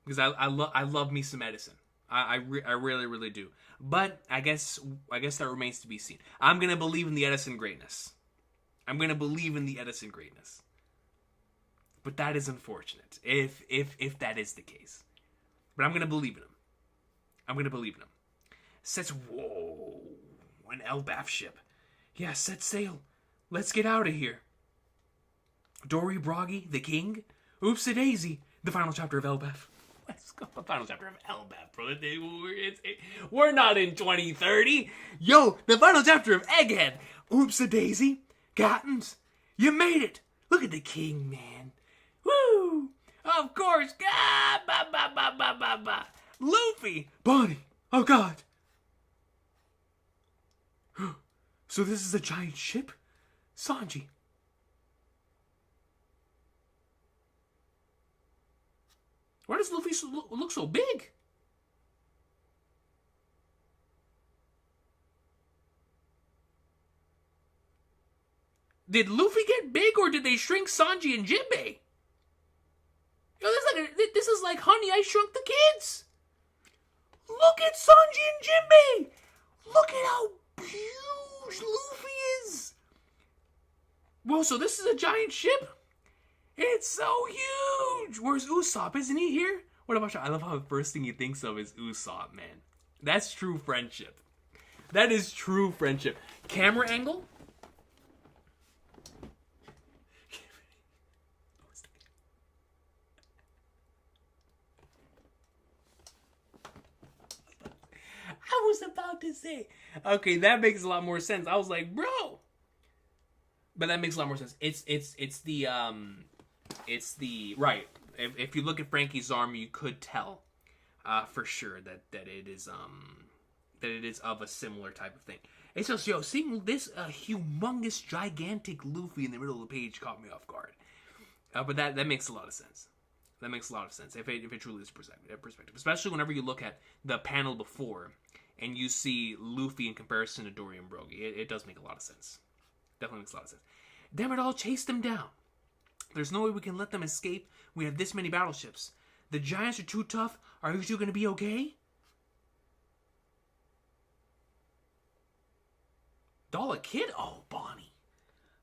because I love me some Edison. I really do. But I guess that remains to be seen. I'm gonna believe in the Edison greatness. But that is unfortunate if that is the case. But I'm gonna believe in him. Sets whoa, an Elbaf ship. Yeah, set sail. Let's get out of here. Dory Broggy, the king. Oops-a-daisy. The final chapter of Elbaf. The final chapter of Elbap, bro. We're not in 2030. Yo, the final chapter of Egghead. Oops-a-daisy. Captains, you made it. Look at the king, man. Woo! Of course. Ah, ba, ba, ba, ba, ba, ba. Luffy. Bonnie. Oh, God. So this is a giant ship? Sanji. Why does Luffy look so big? Did Luffy get big, or did they shrink Sanji and Jinbei? Yo, this is like Honey, I Shrunk the Kids. Look at Sanji and Jinbei. Look at how huge Luffy is. Whoa, so this is a giant ship? It's so huge. Where's Usopp? Isn't he here? What about you? I love how the first thing he thinks of is Usopp, man. That's true friendship. That is true friendship. Camera angle. I was about to say, okay, that makes a lot more sense. I was like, bro, but that makes a lot more sense. It's the right. If you look at Frankie's arm, you could tell, for sure that it is of a similar type of thing. It's just, yo, seeing this humongous, gigantic Luffy in the middle of the page caught me off guard. But that makes a lot of sense. That makes a lot of sense if it truly is perspective, especially whenever you look at the panel before and you see Luffy in comparison to Dory and Brogy. It does make a lot of sense. Definitely makes a lot of sense. Damn it all, chase them down. There's no way we can let them escape. We have this many battleships. The giants are too tough. Are you two going to be okay? Doll a kid? Oh, Bonnie.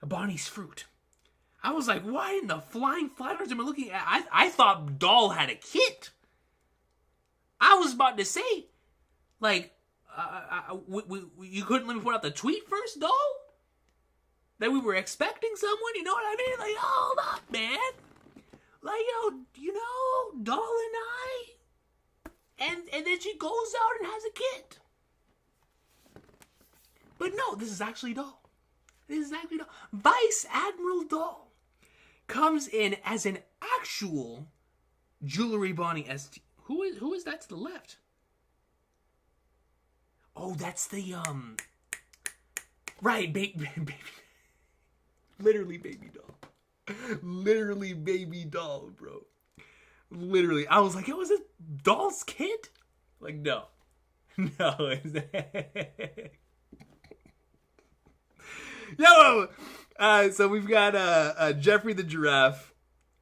Bonnie's fruit. I was like, why in the flying flatters am I looking at? I thought Doll had a kid. I was about to say, like, you couldn't let me put out the tweet first, Doll? That we were expecting someone? You know what I mean? Like, hold up, man. Like, yo, you know, Doll and I. And then she goes out and has a kid. But no, this is actually Doll. This is actually Doll. Vice Admiral Doll comes in as an actual Jewelry Bonnie ST. Who is that to the left? Oh, that's the right, baby. Literally baby doll. Literally baby doll, bro. Literally. I was like, yo, is this Doll's kid? Like, no. No. Yo! So we've got Jeffrey the Giraffe,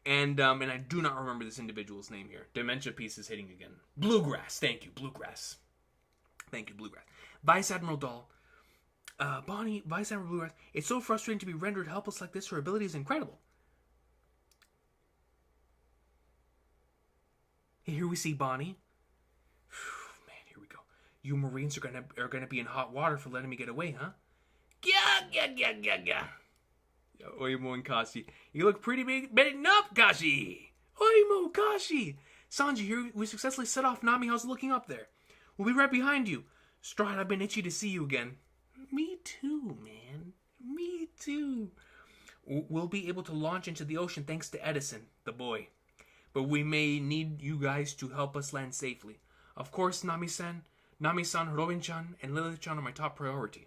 and I do not remember this individual's name here. Dementia piece is hitting again. Bluegrass. Thank you, Bluegrass. Thank you, Bluegrass. Vice Admiral Doll. Bonnie, Vice Admiral Bluegrass. It's so frustrating to be rendered helpless like this. Her ability is incredible. Here we see Bonnie. Man, here we go. You Marines are gonna be in hot water for letting me get away, huh? Gah. Oimo and Kashi. You look pretty big. Betting up, Kashi. Oimo, Kashi. Sanji, here we successfully set off Nami. How's it looking up there? We'll be right behind you. Straw Hat, I've been itchy to see you again. Me too, man. Me too. We'll be able to launch into the ocean thanks to Edison, the boy. But we may need you guys to help us land safely. Of course, Nami-san, Robin-chan, and Lilith-chan are my top priority.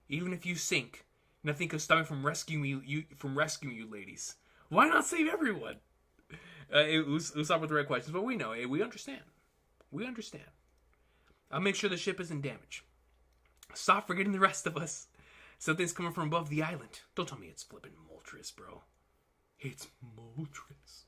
Even if you sink, nothing can stop me from rescuing you, ladies. Why not save everyone? Usopp with the right questions, but we know. We understand. We understand. I'll make sure the ship isn't damaged. Stop forgetting the rest of us. Something's coming from above the island. Don't tell me it's flipping Moltres, bro. It's Moltres.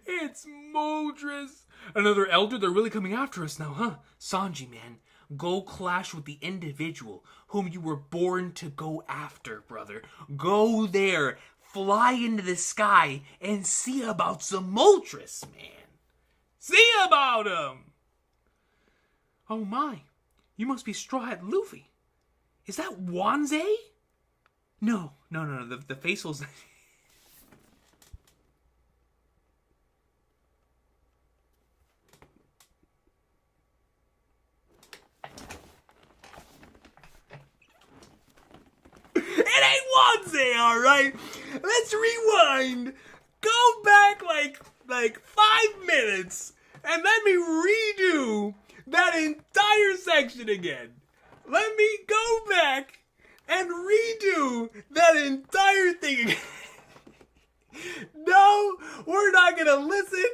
It's Moltres. Another elder? They're really coming after us now, huh? Sanji, man. Go clash with the individual whom you were born to go after, brother. Go there. Fly into the sky and see about some Moltres, man. See about him. Oh my. You must be Straw Hat Luffy. Is that Wanze? No. The facial's... Wanze, alright? Let's rewind. Go back like 5 minutes and let me redo that entire section again. Let me go back and redo that entire thing again. No, we're not gonna listen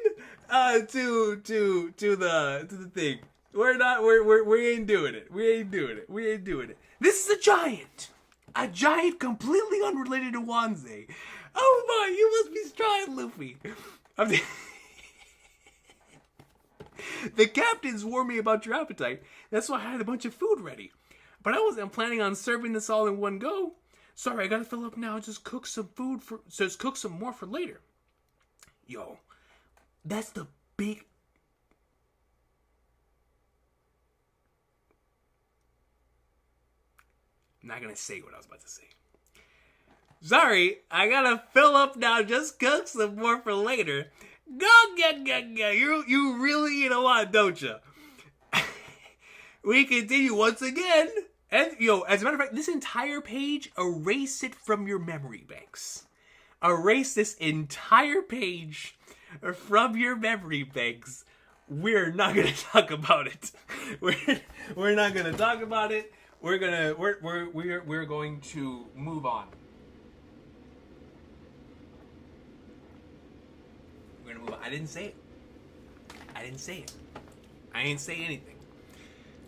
to the thing. We ain't doing it. We ain't doing it. This is a giant completely unrelated to Wanze. Oh my, you must be trying, Luffy. The captains warned me about your appetite. That's why I had a bunch of food ready. But I wasn't planning on serving this all in one go. Sorry, I gotta fill up now. Just cook some more for later. Yo, that's the big... I'm not gonna say what I was about to say. Sorry, I gotta fill up now. Just cook some more for later. Go. You really eat a lot, don't you? We continue once again. And, as a matter of fact, this entire page, erase it from your memory banks. Erase this entire page from your memory banks. We're not gonna talk about it. We're not gonna talk about it. We're going to move on. We're gonna move on. I didn't say it. I didn't say anything.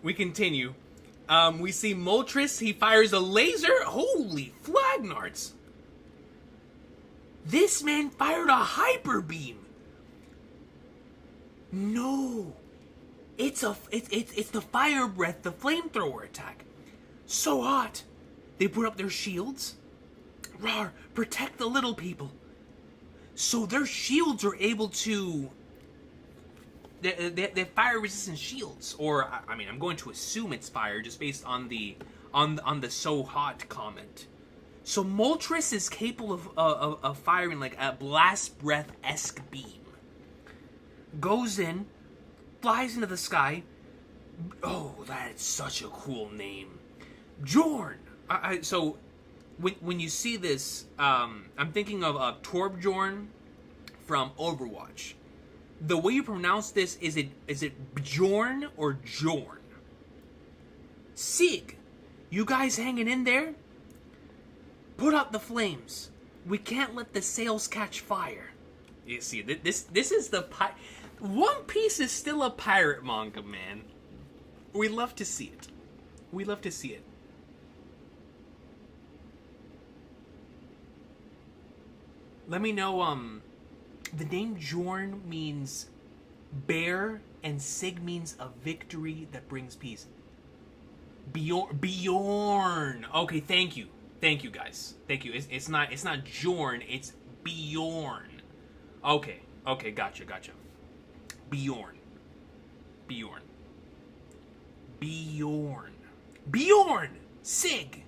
We continue. We see Moltres. He fires a laser. Holy flagnards! This man fired a hyper beam. No, it's the fire breath, the flamethrower attack. So hot. They put up their shields. Rawr, protect the little people. So their shields are able to... They're fire-resistant shields. Or, I mean, I'm going to assume it's fire just based on the so hot comment. So Moltres is capable of firing like a blast breath-esque beam. Goes in, flies into the sky. Oh, that's such a cool name. Jorn. So when you see this, I'm thinking of Torbjorn from Overwatch. The way you pronounce this, is it Bjorn or Jorn? Sig, you guys hanging in there? Put out the flames. We can't let the sails catch fire. You see, this is the One Piece is still a pirate manga, man. We love to see it. We love to see it. Let me know, the name Jorn means bear, and Sig means a victory that brings peace. Bjorn. Okay, thank you. Thank you, guys. Thank you. It's not Jorn, it's Bjorn. Okay, gotcha. Bjorn. Sig.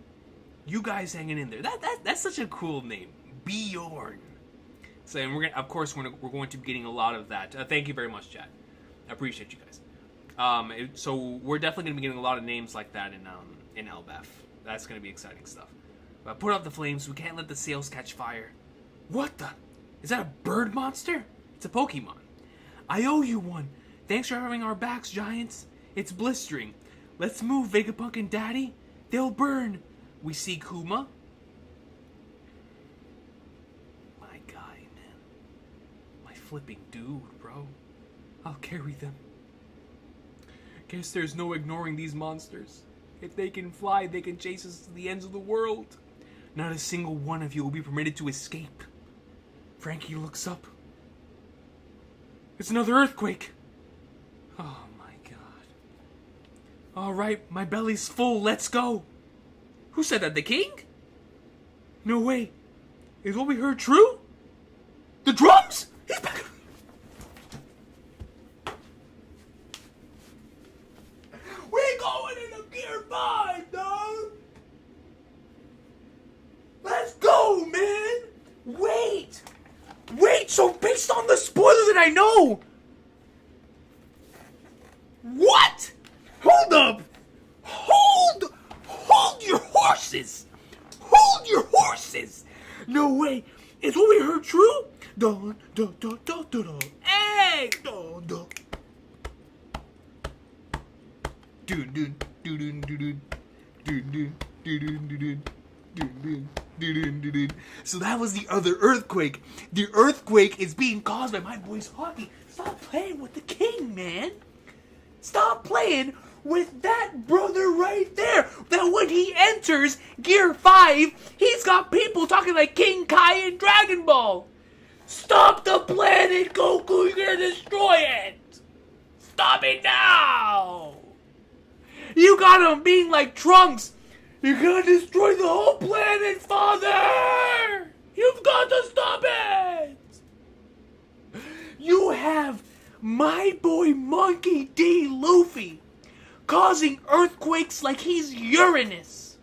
You guys hanging in there. That's such a cool name. Bjorn. So, and we're going to be getting a lot of that. Thank you very much, chat. I appreciate you guys. So we're definitely going to be getting a lot of names like that in Elbaf. That's going to be exciting stuff. But put out the flames. We can't let the sails catch fire. What the? Is that a bird monster? It's a Pokemon. I owe you one. Thanks for having our backs, Giants. It's blistering. Let's move, Vegapunk and Daddy. They'll burn. We see Kuma. Flipping dude, bro. I'll carry them. Guess there's no ignoring these monsters. If they can fly, they can chase us to the ends of the world. Not a single one of you will be permitted to escape. Frankie looks up. It's another earthquake. Oh my god. Alright, my belly's full, let's go. Who said that, the king? No way. Is what we heard true? The drums? He's back. We're going into Gear 5, dog. Let's go, man. Wait. So based on the spoiler that I know. What? Hold up. Hold your horses. Hold your horses! No way. Is what we heard true? Dun, dun, dun, dun, dun, dun. Hey! Dun, dun. Dun, dun, dun, dun, dun, dun, dun, dun, dun. So that was the other earthquake. The earthquake is being caused by my boy's hockey. Stop playing with the king, man. Stop playing with that brother right there. That when he enters Gear 5, he's got people talking like King Kai in Dragon Ball. Stop the planet, Goku. You're gonna destroy it. Stop it now. You got him being like Trunks. You're gonna destroy the whole planet, father. You've got to stop it. You have my boy Monkey D. Luffy causing earthquakes like he's Uranus.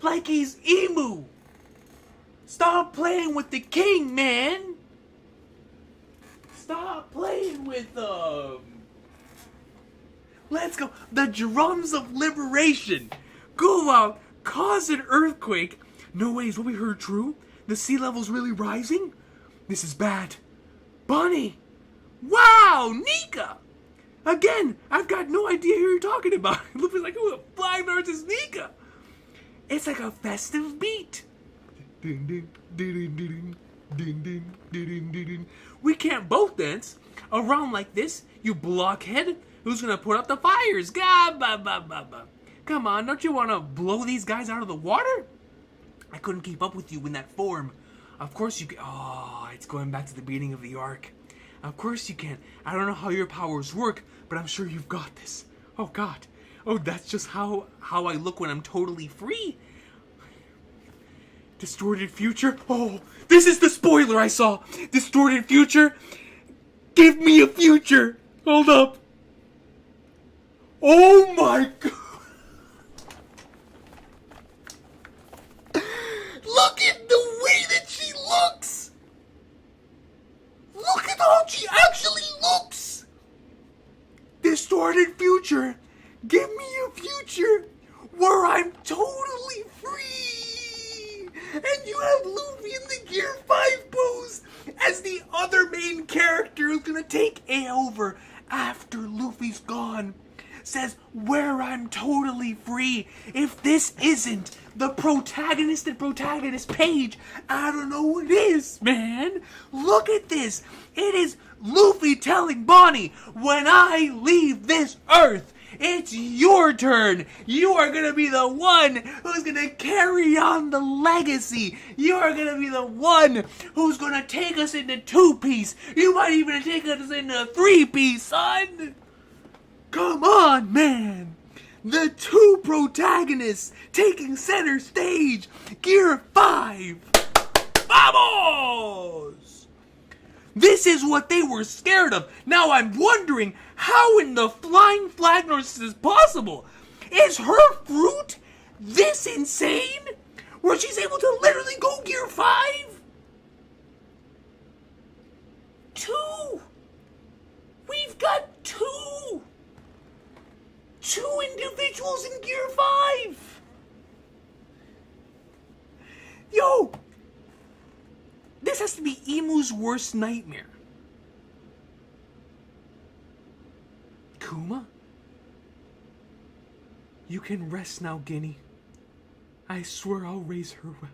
Like he's Emu. Stop playing with the king, man. Stop playing with Let's go. The drums of liberation. Go out, cause an earthquake. No way, is what we heard true? The sea level's really rising? This is bad. Bonnie. Wow, Nika. Again, I've got no idea who you're talking about. Luffy's like, who the flying birds is Nika? It's like a festive beat. We can't both dance around like this, you blockhead. Who's gonna put out the fires? Come on, don't you want to blow these guys out of the water? I couldn't keep up with you in that form. Of course you can. Oh, it's going back to the beginning of the arc. Of course you can. I don't know how your powers work, but I'm sure you've got this. Oh, God. Oh, that's just how I look when I'm totally free. Distorted future? Oh, this is the spoiler I saw. Distorted future? Give me a future. Hold up. Oh, my God. Look at the way that she looks. Look at how she actually looks. Distorted future. Give me a future where I'm totally free. And you have Luffy in the Gear 5 pose as the other main character who's gonna take over after Luffy's gone. Says, where I'm totally free. If this isn't the protagonist and protagonist page, I don't know what is, man. Look at this. It is Luffy telling Bonnie, when I leave this earth, it's your turn. You are going to be the one who's going to carry on the legacy. You are going to be the one who's going to take us into 2-piece. You might even take us into 3-piece, son. Come on, man! The two protagonists taking center stage! Gear 5! Vamos! This is what they were scared of. Now I'm wondering, how in the flying flag is this possible? Is her fruit this insane? Where she's able to literally go Gear 5? 2! We've got 2! 2 individuals in Gear 5! Yo! This has to be Emu's worst nightmare. Kuma? You can rest now, Guinea. I swear I'll raise her well.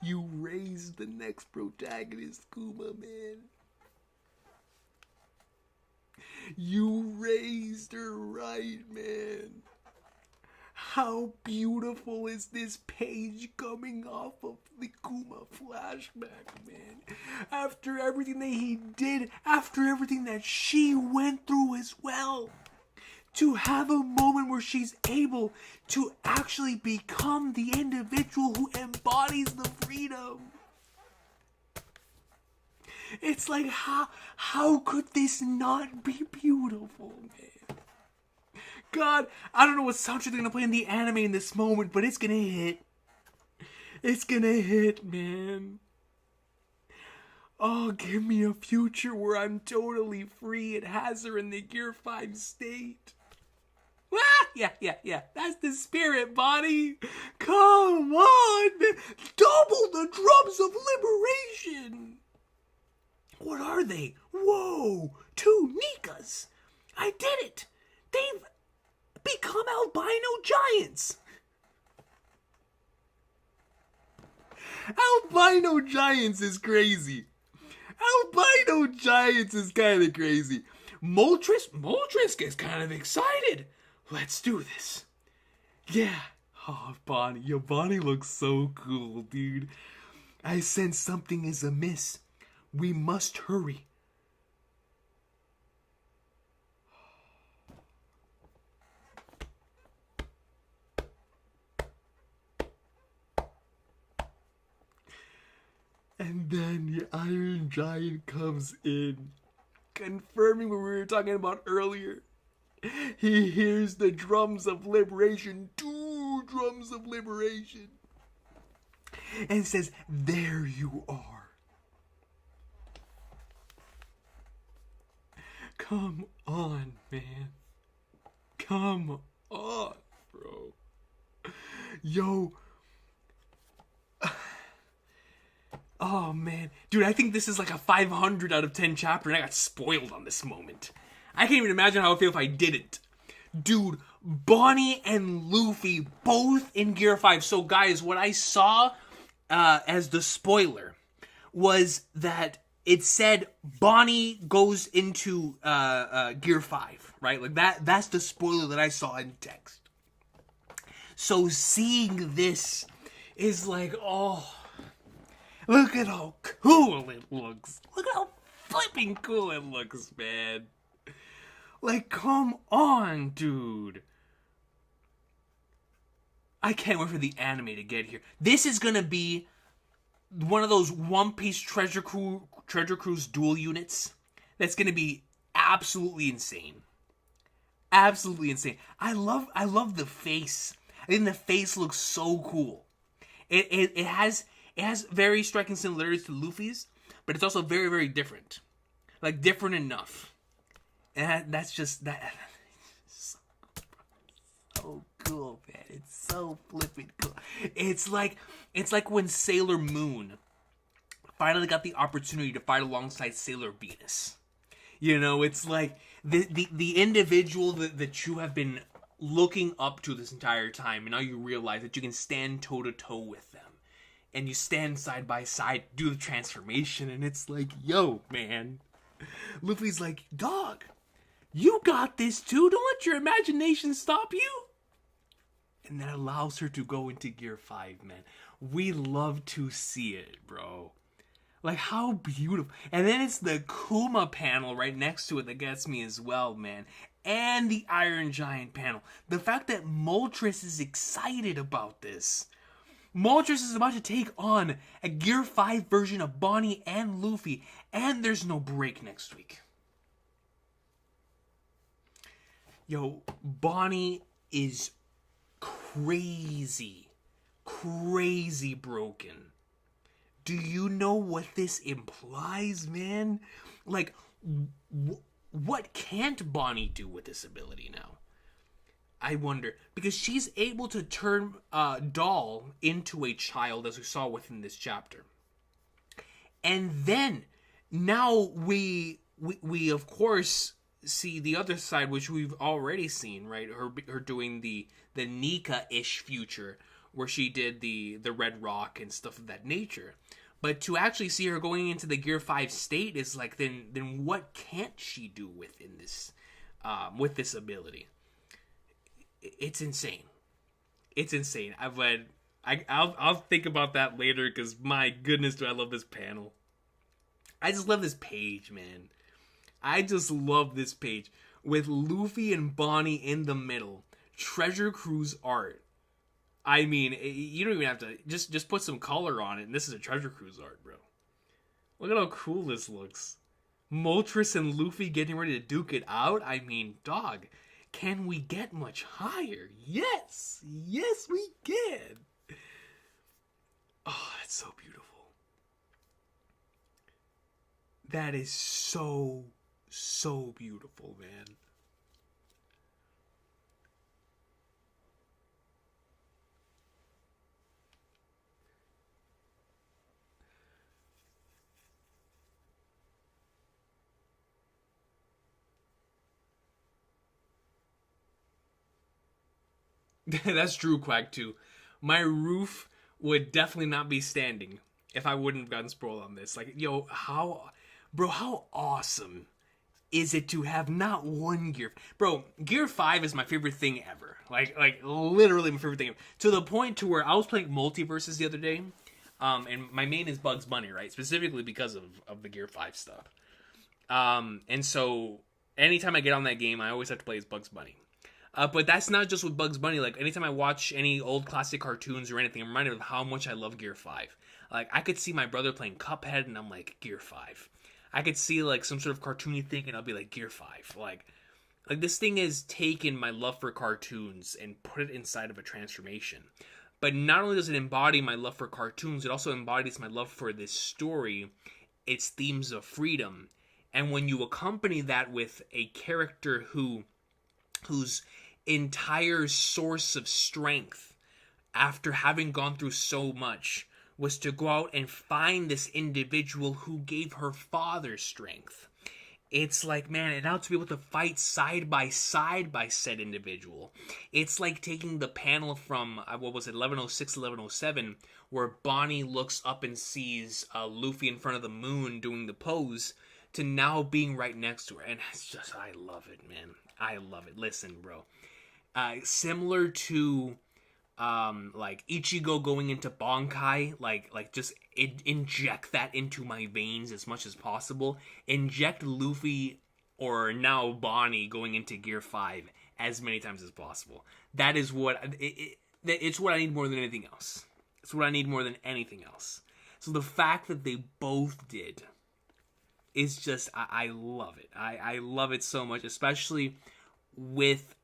You raised the next protagonist, Kuma, man. You raised her right, man. How beautiful is this page coming off of the Kuma flashback, man? After everything that he did, after everything that she went through as well. To have a moment where she's able to actually become the individual who embodies the freedom. It's like, how could this not be beautiful, man? God, I don't know what soundtrack they're gonna play in the anime in this moment, but it's gonna hit. It's gonna hit, man. Oh, give me a future where I'm totally free and has her in the Gear 5 state. Ah, yeah. That's the spirit, Bonnie. Come on, man. Double the drums of liberation. What are they? Whoa, 2 Nikas. I did it. They've become albino giants. Albino giants is crazy. Albino giants is kind of crazy. Moltres gets kind of excited. Let's do this. Yeah. Oh, Bonnie. Yo, Bonnie looks so cool, dude. I sense something is amiss. We must hurry. And then the Iron Giant comes in, confirming what we were talking about earlier. He hears the drums of liberation, 2 drums of liberation, and says, there you are. Come on, man. Come on, bro. Yo. Oh, man. Dude, I think this is like a 500 out of 10 chapter, and I got spoiled on this moment. I can't even imagine how I would feel if I didn't. Dude, Bonnie and Luffy both in Gear 5. So, guys, what I saw as the spoiler was that it said Bonnie goes into Gear 5, right? Like, that's the spoiler that I saw in text. So, seeing this is like, oh... Look at how cool it looks. Look at how flipping cool it looks, man. Like, come on, dude. I can't wait for the anime to get here. This is gonna be one of those One Piece Treasure Cruise duel units that's gonna be absolutely insane. Absolutely insane. I love the face. I think the face looks so cool. It has very striking similarities to Luffy's, but it's also very, very different. Like, different enough. And that's just that. So cool, man. It's so flippin' cool. It's like when Sailor Moon finally got the opportunity to fight alongside Sailor Venus. You know, it's like the individual that you have been looking up to this entire time, and now you realize that you can stand toe to toe with them. And you stand side by side, do the transformation, and it's like, yo, man. Luffy's like, dog, you got this too. Don't let your imagination stop you. And that allows her to go into Gear 5, man. We love to see it, bro. Like, how beautiful. And then it's the Kuma panel right next to it that gets me as well, man. And the Iron Giant panel. The fact that Moltres is excited about this. Moltres is about to take on a Gear 5 version of Bonnie and Luffy, and there's no break next week. Yo, Bonnie is crazy broken. Do you know what this implies, man? Like, what can't Bonnie do with this ability now? I wonder, because she's able to turn Doll into a child, as we saw within this chapter. And then, now we of course see the other side, which we've already seen, right? Her doing the Nika-ish future, where she did the Red Rock and stuff of that nature. But to actually see her going into the Gear 5 state is like, then what can't she do within this, with this ability? It's insane. It's insane. I'll think about that later, because my goodness, do I love this panel. I just love this page, man. I just love this page. With Luffy and Bonnie in the middle. Treasure Cruise art. I mean, you don't even have to... Just put some color on it, and this is a Treasure Cruise art, bro. Look at how cool this looks. Moltres and Luffy getting ready to duke it out. I mean, dog... can we get much higher? Yes, we can. Oh, that's so beautiful. That is so beautiful, man. That's true, Quack, too. My roof would definitely not be standing if I wouldn't have gotten spoiled on this. Like, yo, how awesome is it to have not one gear? Bro, Gear 5 is my favorite thing ever. Like literally my favorite thing ever. To the point to where I was playing Multiverses the other day, and my main is Bugs Bunny, right? Specifically because of the Gear 5 stuff. And so anytime I get on that game, I always have to play as Bugs Bunny. But that's not just with Bugs Bunny. Like, anytime I watch any old classic cartoons or anything, I'm reminded of how much I love Gear 5. Like, I could see my brother playing Cuphead, and I'm like, Gear 5. I could see, like, some sort of cartoony thing, and I'll be like, Gear 5. Like this thing has taken my love for cartoons and put it inside of a transformation. But not only does it embody my love for cartoons, it also embodies my love for this story, its themes of freedom. And when you accompany that with a character whose entire source of strength, after having gone through so much, was to go out and find this individual who gave her father strength. It's like, man, and now to be able to fight side by side by said individual. It's like taking the panel from, 1106, 1107, where Bonnie looks up and sees Luffy in front of the moon doing the pose, to now being right next to her. And it's just, I love it, man. I love it. Listen, bro. Similar to like Ichigo going into Bankai, like just inject that into my veins as much as possible. Inject Luffy or now Bonnie going into Gear 5 as many times as possible. That is what it's what I need more than anything else. It's what I need more than anything else. So the fact that they both did is just, I love it. I love it so much, especially with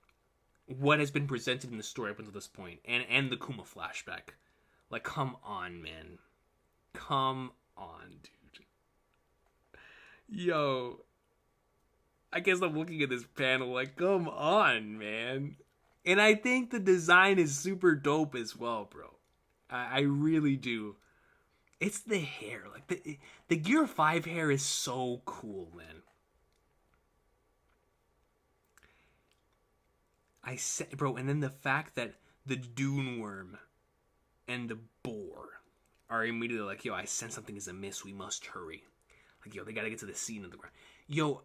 what has been presented in the story up until this point, and the Kuma flashback. Like, come on, man. Come on, dude. Yo. I guess I'm looking at this panel like, come on, man. And I think the design is super dope as well, bro. I really do. It's the hair. Like, the Gear 5 hair is so cool, man. Bro, and then the fact that the Dune Worm and the Boar are immediately like, yo, I sense something is amiss, we must hurry. Like, yo, they gotta get to the scene of the ground. Yo,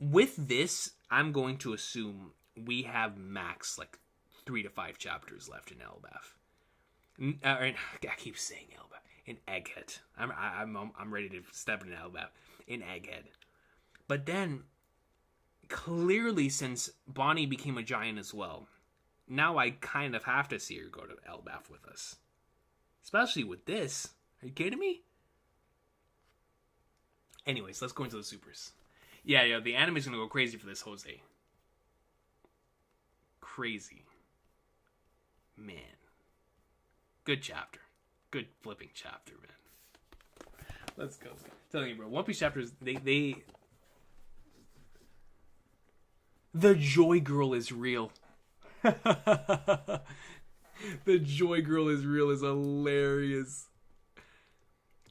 with this, I'm going to assume we have max, like, 3 to 5 chapters left in Elbaf. I keep saying Elbaf. In Egghead. I'm ready to step into Elbaf. In Egghead. But then, clearly, since Bonnie became a giant as well, now I kind of have to see her go to Elbaf with us. Especially with this. Are you kidding me? Anyways, let's go into the supers. Yeah, the anime's gonna go crazy for this, Jose. Crazy. Man. Good chapter. Good flipping chapter, man. Let's go. I'm telling you, bro, One Piece chapters, they the Joy Girl is real. The Joy Girl is real is hilarious.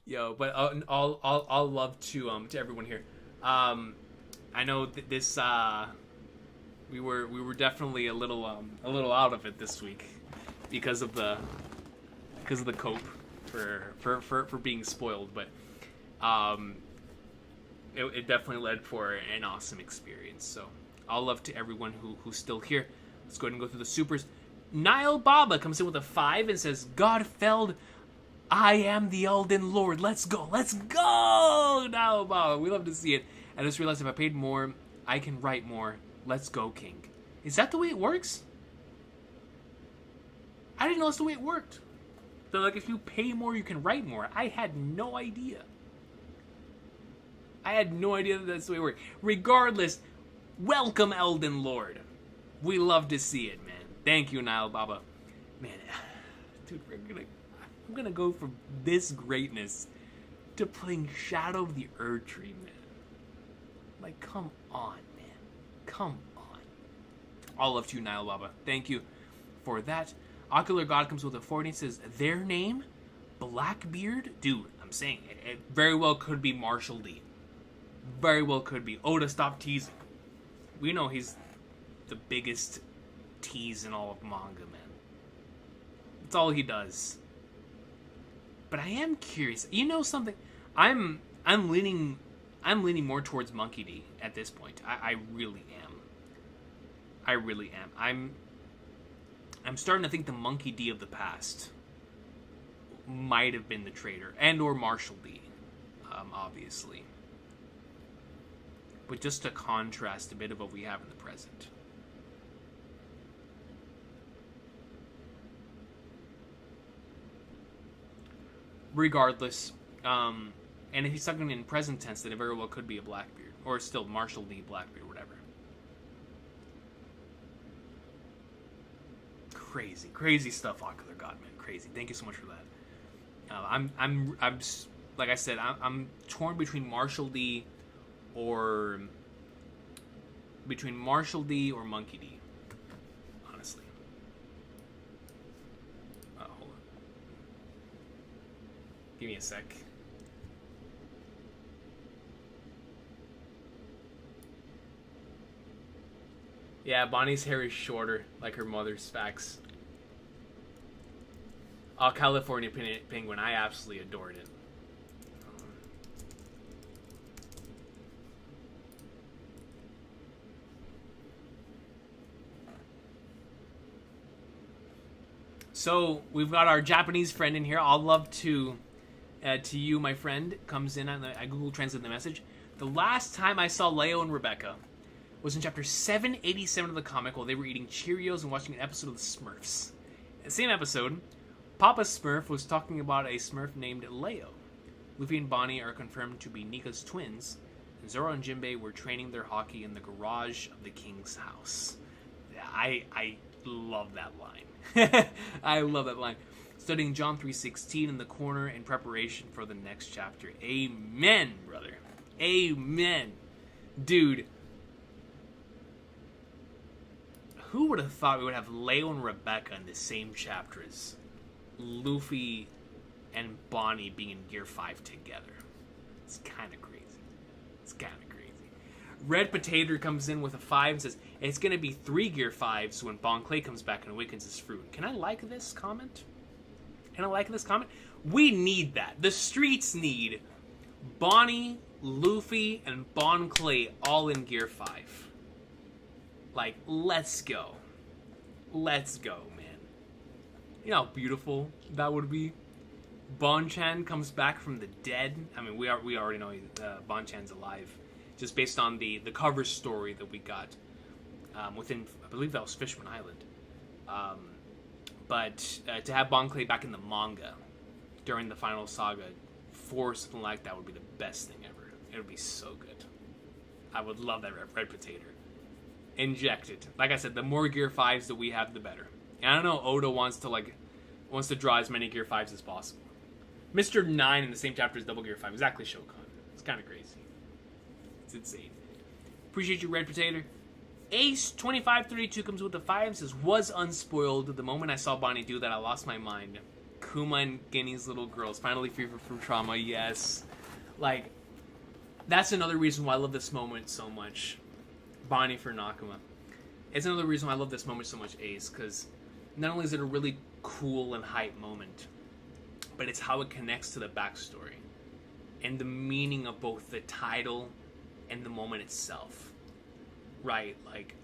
Yo, but I'll love to everyone here. I know this we were definitely a little out of it this week because of the cope for being spoiled, but it definitely led for an awesome experience. So all love to everyone who's still here. Let's go ahead and go through the supers. Nile Baba comes in with a 5 and says, Godfeld, I am the Elden Lord. Let's go. Nile Baba. We love to see it. I just realized if I paid more, I can write more. Let's go, King. Is that the way it works? I didn't know that's the way it worked. So, like, if you pay more, you can write more. I had no idea. That that's the way it worked. Regardless, Welcome, Elden Lord. We love to see it, man. Thank you, Nile Baba. Man, dude, I'm gonna go from this greatness to playing Shadow of the Erdtree, man. Like, come on, man. Come on. All love to you, Nile Baba. Thank you for that. Ocular God comes with a 40 and says, their name? Blackbeard? Dude, I'm saying it very well could be Marshall D. Very well could be. Oda, stop teasing. We know he's the biggest tease in all of manga, man. That's all he does. But I am curious. You know something? I'm leaning more towards Monkey D at this point. I really am. I really am. I'm starting to think the Monkey D of the past might have been the traitor, and or Marshall D, obviously. But just to contrast a bit of what we have in the present. Regardless, and if he's talking in present tense, then it very well could be a Blackbeard, or still Marshall D. Blackbeard, whatever. Crazy stuff, Ocular God, man, crazy. Thank you so much for that. I'm like I said, I'm torn between Marshall D. or Monkey D. Honestly. Hold on. Give me a sec. Yeah, Bonnie's hair is shorter, like her mother's. Facts. Oh, California Penguin. I absolutely adored it. So we've got our Japanese friend in here. I'll love to you, my friend. Comes in. I Google Translate the message. The last time I saw Leo and Rebecca was in chapter 787 of the comic while they were eating Cheerios and watching an episode of the Smurfs. In the same episode, Papa Smurf was talking about a Smurf named Leo. Luffy and Bonnie are confirmed to be Nika's twins, and Zoro and Jinbei were training their hockey in the garage of the king's house. I love that line. I love that line. Studying John 3:16 in the corner in preparation for the next chapter. Amen, brother. Amen. Dude. Who would have thought we would have Leo and Rebecca in the same chapter as Luffy and Bonnie being in Gear 5 together? It's kind of crazy. It's kind of crazy. Red Potato comes in with a 5 and says, it's going to be 3 Gear 5s when Bon Clay comes back and awakens his fruit. Can I like this comment? Can I like this comment? We need that. The streets need Bonnie, Luffy, and Bon Clay all in Gear 5. Like, let's go. Let's go, man. You know how beautiful that would be? Bon-chan comes back from the dead. I mean, we already know Bon-chan's alive. Just based on the cover story that we got within, I believe that was Fishman Island. But to have Bon Clay back in the manga during the final saga for something like that would be the best thing ever. It would be so good. I would love that red potato. Inject it. Like I said, the more Gear 5s that we have, the better. And I don't know, Oda wants to draw as many Gear 5s as possible. Mr. 9 in the same chapter as Double Gear 5. Exactly, Shokan. It's kind of crazy. It's insane. Appreciate you, Red Potato. Ace2532 comes with the 5 and says, was unspoiled. The moment I saw Bonnie do that, I lost my mind. Kuma and Guinea's little girls. Finally free from trauma. Yes. Like, that's another reason why I love this moment so much. Bonnie for Nakama. It's another reason why I love this moment so much, Ace, because not only is it a really cool and hype moment, but it's how it connects to the backstory and the meaning of both the title and the moment itself. Right? Like,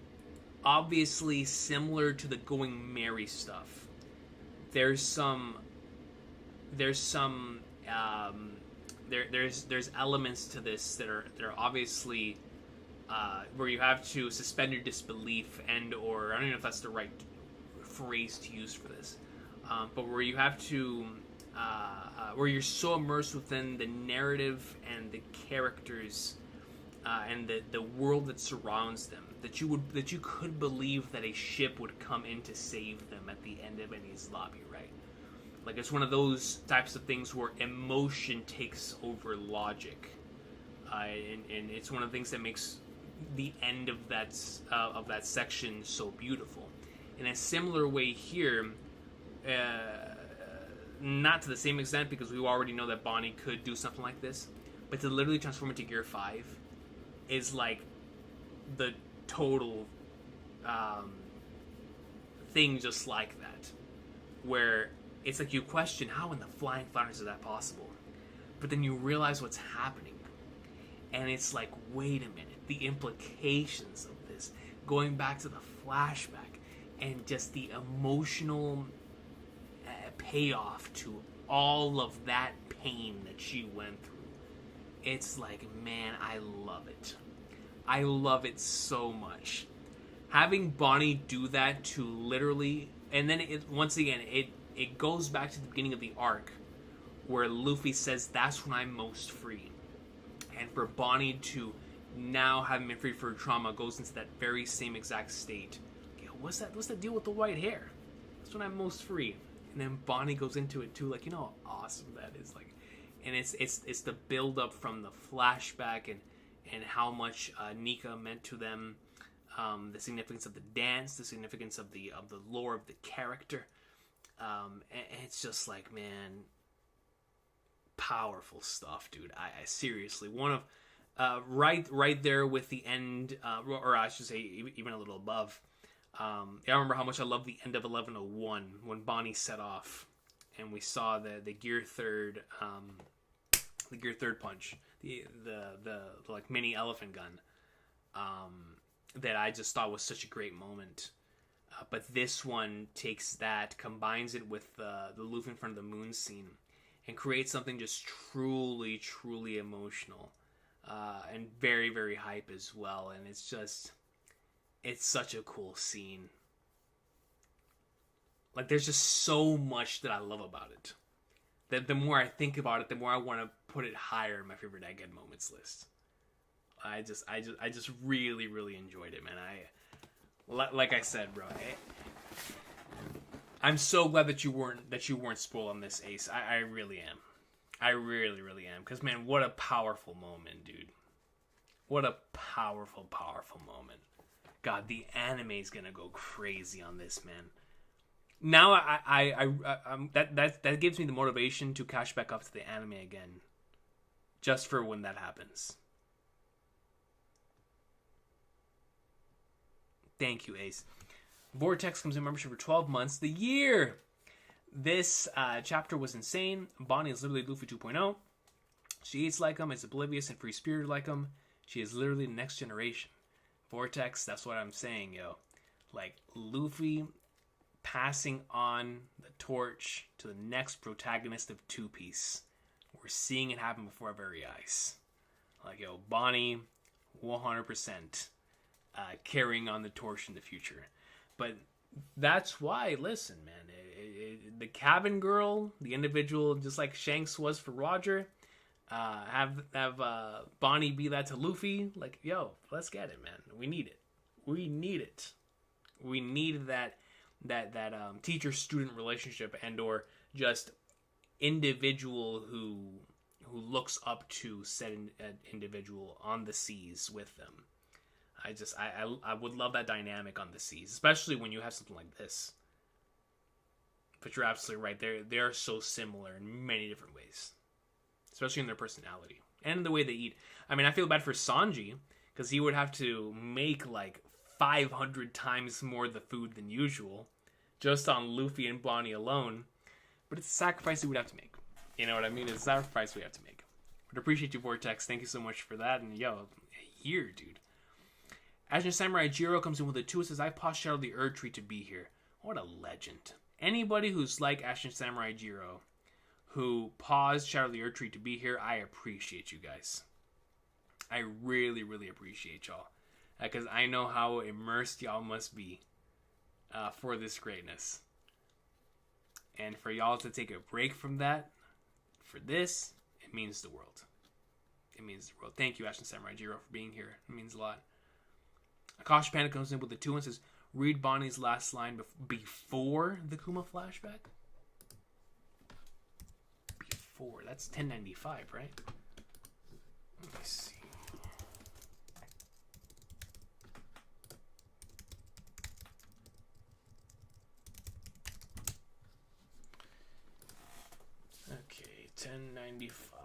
obviously similar to the Going Merry stuff. There's elements to this that are obviously where you have to suspend your disbelief and or I don't even know if that's the right phrase to use for this, but where you have to where you're so immersed within the narrative and the characters and the world that surrounds them, that you could believe that a ship would come in to save them at the end of Enies lobby, right? Like, it's one of those types of things where emotion takes over logic, and it's one of the things that makes the end of that section so beautiful. In a similar way here, not to the same extent, because we already know that Bonnie could do something like this, but to literally transform into Gear 5 is like the total thing just like that, where it's like you question, how in the flying flounders is that possible? But then you realize what's happening. And it's like, wait a minute, the implications of this, going back to the flashback, and just the emotional payoff to all of that pain that she went through. It's like, man, I love it. I love it so much. Having Bonnie do that to literally, and then once again, it goes back to the beginning of the arc, where Luffy says, that's when I'm most free. And for Bonnie to now, having been free for her trauma, goes into that very same exact state. Okay, what's the deal with the white hair? That's when I'm most free. And then Bonnie goes into it too, like, you know how awesome that is. Like, and it's the build up from the flashback and how much Nika meant to them, the significance of the dance, the significance of the lore of the character. And it's just like, man, powerful stuff, dude. I seriously, one of right there with the end, or I should say even a little above. I remember how much I loved the end of 1101 when Bonnie set off and we saw the Gear Third punch, the like mini elephant gun, that I just thought was such a great moment. But this one takes that, combines it with the Luffy in front of the moon scene, and creates something just truly, truly emotional, and very, very hype as well. And it's such a cool scene. Like, there's just so much that I love about it. That the more I think about it, the more I want to put it higher in my favorite Egghead moments list. I just really, really enjoyed it, man. Like I said, bro, I'm so glad that you weren't spoiled on this, Ace. I really am. I really, really am. Because, man, what a powerful moment, dude. What a powerful, powerful moment. God, the anime is gonna go crazy on this, man. Now that gives me the motivation to catch back up to the anime again, just for when that happens. Thank you, Ace. Vortex comes in membership for 12 months. The year! This chapter was insane. Bonnie is literally Luffy 2.0. She eats like him, is oblivious and free-spirited like him. She is literally the next generation. Vortex, that's what I'm saying, yo. Like, Luffy passing on the torch to the next protagonist of Two Piece. We're seeing it happen before our very eyes. Like, yo, Bonnie, 100%. Carrying on the torch in the future. But that's why, listen, man, the cabin girl, the individual, just like Shanks was for Roger, have Bonnie be that to Luffy. Like, yo, let's get it, man. We need it. We need that teacher-student relationship, and or just individual who looks up to said individual on the seas with them. I would love that dynamic on the seas, especially when you have something like this. But you're absolutely right. They are so similar in many different ways, especially in their personality and the way they eat. I mean, I feel bad for Sanji because he would have to make like 500 times more the food than usual just on Luffy and Bonnie alone. But it's a sacrifice he would have to make. You know what I mean? It's a sacrifice we have to make. But appreciate you, Vortex. Thank you so much for that. And yo, here, dude. Asian Samurai Jiro comes in with a 2 and says, I paused Shadow the Erd Tree to be here. What a legend. Anybody who's like Asian Samurai Jiro, who paused Shadow the Erd Tree to be here, I appreciate you guys. I really, really appreciate y'all. Because I know how immersed y'all must be for this greatness. And for y'all to take a break from that, for this, it means the world. It means the world. Thank you, Ashton Samurai Jiro, for being here. It means a lot. Akash Panda comes in with the 2 and says, read Bonnie's last line before the Kuma flashback? Before. That's 1095, right? Let me see. Okay, 1095.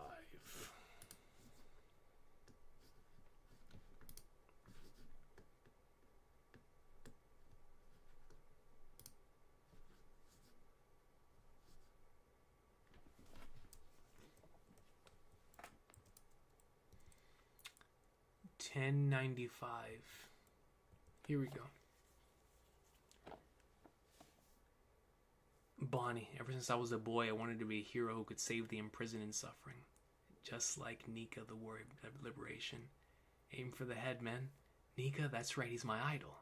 $10.95. Here we go. Bonnie, ever since I was a boy, I wanted to be a hero who could save the imprisoned and suffering. Just like Nika, the warrior of liberation. Aim for the head, man. Nika, that's right, he's my idol.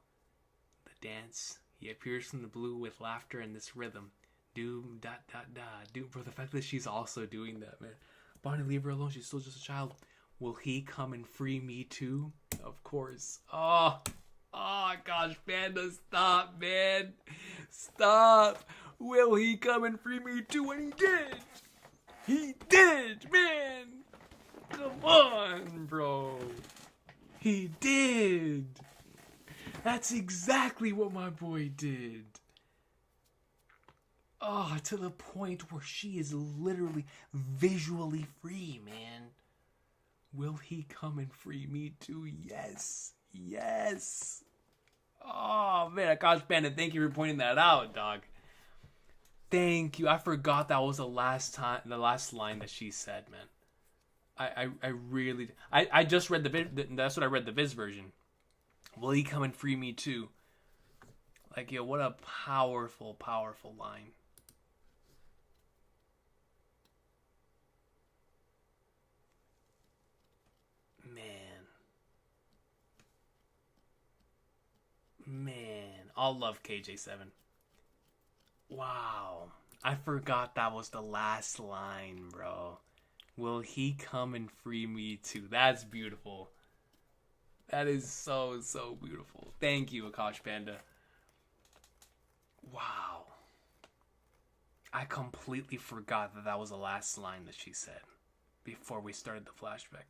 The dance. He appears from the blue with laughter and this rhythm. Doom, dot, dot, dot. Doom, for the fact that she's also doing that, man. Bonnie, leave her alone. She's still just a child. Will he come and free me too? Of course. Oh gosh, Panda, stop, man. Stop. Will he come and free me too? And he did. He did, man. Come on, bro. He did. That's exactly what my boy did. Oh, to the point where she is literally visually free, man. Will he come and free me too? Yes. Yes. Oh, man, Akash Panda, thank you for pointing that out, dog. Thank you. I forgot that was the last line that she said, man. I really... I just read that's what I read, the Viz version. Will he come and free me too? Like, yo, what a powerful, powerful line. Man, I'll love KJ7. Wow. I forgot that was the last line, bro. Will he come and free me too? That's beautiful. That is so, so beautiful. Thank you, Akash Panda. Wow. I completely forgot that was the last line that she said before we started the flashback.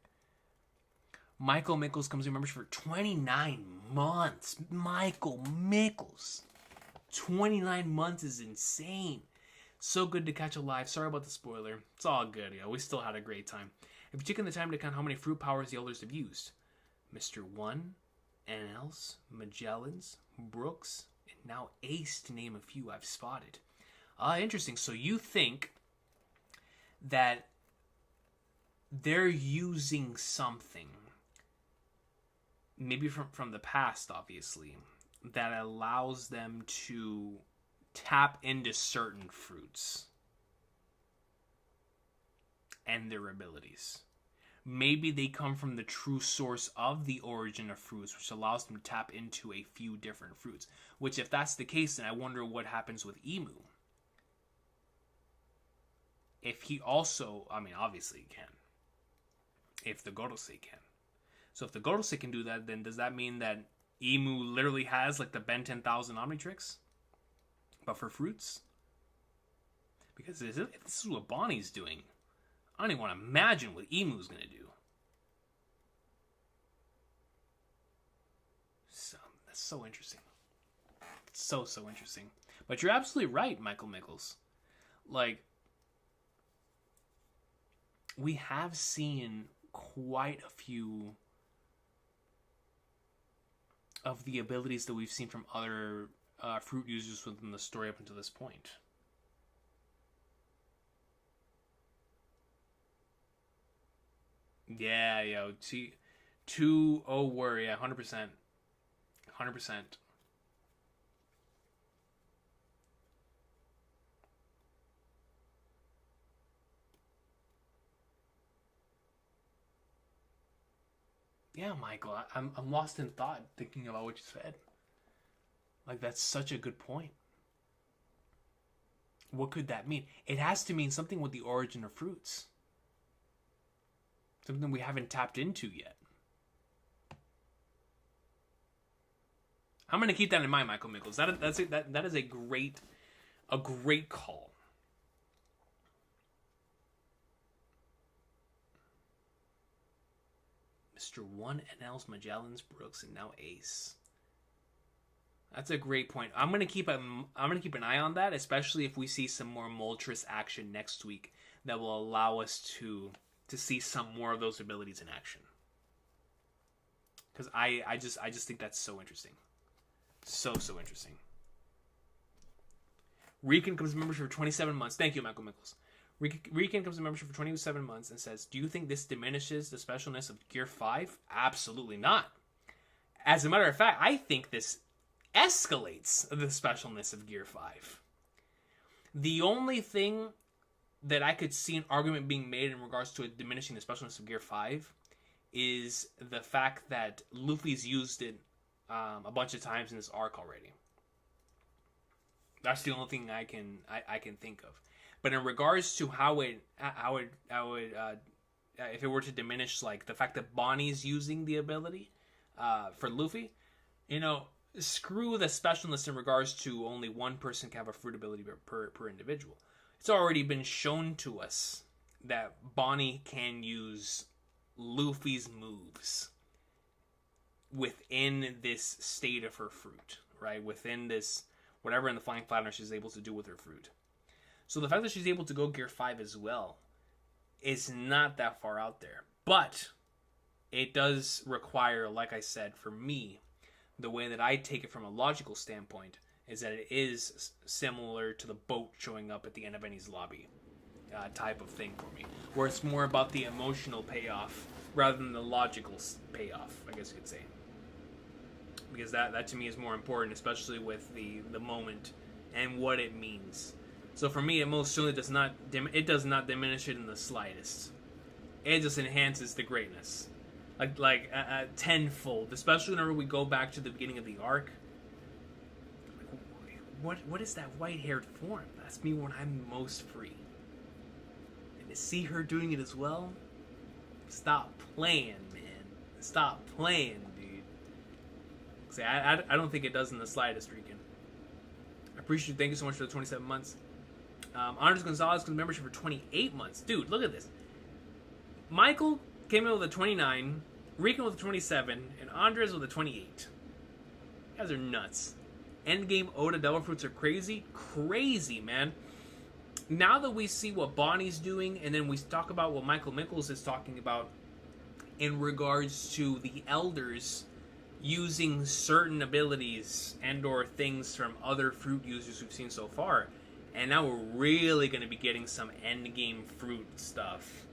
Michael Mickles comes in membership for 29 months. Michael Mickles. 29 months is insane. So good to catch a live. Sorry about the spoiler. It's all good, yo. We still had a great time. Have you taken the time to count how many fruit powers the elders have used? Mr. 1, NLs, Magellan's, Brooks, and now Ace, to name a few I've spotted. Interesting. So you think that they're using something, maybe from the past, obviously, that allows them to tap into certain fruits and their abilities. Maybe they come from the true source of the origin of fruits, which allows them to tap into a few different fruits. Which, if that's the case, then I wonder what happens with Emu. If he also, I mean, obviously he can. If the Gorosei can. So if the Gorosei can do that, then does that mean that Emu literally has like the Ben 10,000 Omnitrix? But for fruits? Because if this is what Bonnie's doing, I don't even want to imagine what Emu's going to do. So, that's so interesting. So interesting. But you're absolutely right, Michael Mickles. Like, we have seen quite a few of the abilities that we've seen from other fruit users within the story up until this point. Yeah, yo, worry, yeah, 100%. 100%. Yeah, Michael, I'm lost in thought thinking about what you said. Like, that's such a good point. What could that mean? It has to mean something with the origin of fruits. Something we haven't tapped into yet. I'm going to keep that in mind, Michael Mickles. That is a great call. Mr. 1 NL's Magellan's Brooks and now Ace. That's a great point. I'm gonna keep an eye on that, especially if we see some more Moltres action next week that will allow us to see some more of those abilities in action. Because I just think that's so interesting. So interesting. Recon comes to membership for 27 months. Thank you, Michael Mickles. Recon comes to membership for 27 months and says, do you think this diminishes the specialness of Gear 5? Absolutely not. As a matter of fact, I think this escalates the specialness of Gear 5. The only thing that I could see an argument being made in regards to it diminishing the specialness of Gear 5 is the fact that Luffy's used it a bunch of times in this arc already. That's the only thing I can think of. But in regards to how it if it were to diminish, like the fact that Bonnie's using the ability for Luffy, screw the specialness in regards to only one person can have a fruit ability per individual. It's already been shown to us that Bonnie can use Luffy's moves within this state of her fruit, right? Within this, whatever in the Flying Flattener she's able to do with her fruit. So the fact that she's able to go Gear 5 as well is not that far out there. But it does require, like I said, for me, the way that I take it from a logical standpoint is that it is similar to the boat showing up at the end of Eni's lobby type of thing for me. Where it's more about the emotional payoff rather than the logical payoff, I guess you could say. Because that to me is more important, especially with the moment and what it means. So for me, it most certainly does not diminish it in the slightest. It just enhances the greatness, like tenfold. Especially whenever we go back to the beginning of the arc. What is that white-haired form? That's me when I'm most free. And to see her doing it as well, stop playing, man. Stop playing, dude. See, I don't think it does in the slightest, Recon. I appreciate you. Thank you so much for the 27 months. Andres Gonzalez comes membership for 28 months. Dude, look at this. Michael came in with a 29, Recon with a 27, and Andres with a 28. You guys are nuts. Endgame Oda Devil Fruits are crazy. Crazy, man. Now that we see what Bonnie's doing, and then we talk about what Michael Mickles is talking about in regards to the elders using certain abilities and or things from other fruit users we've seen so far. And now we're really going to be getting some endgame fruit stuff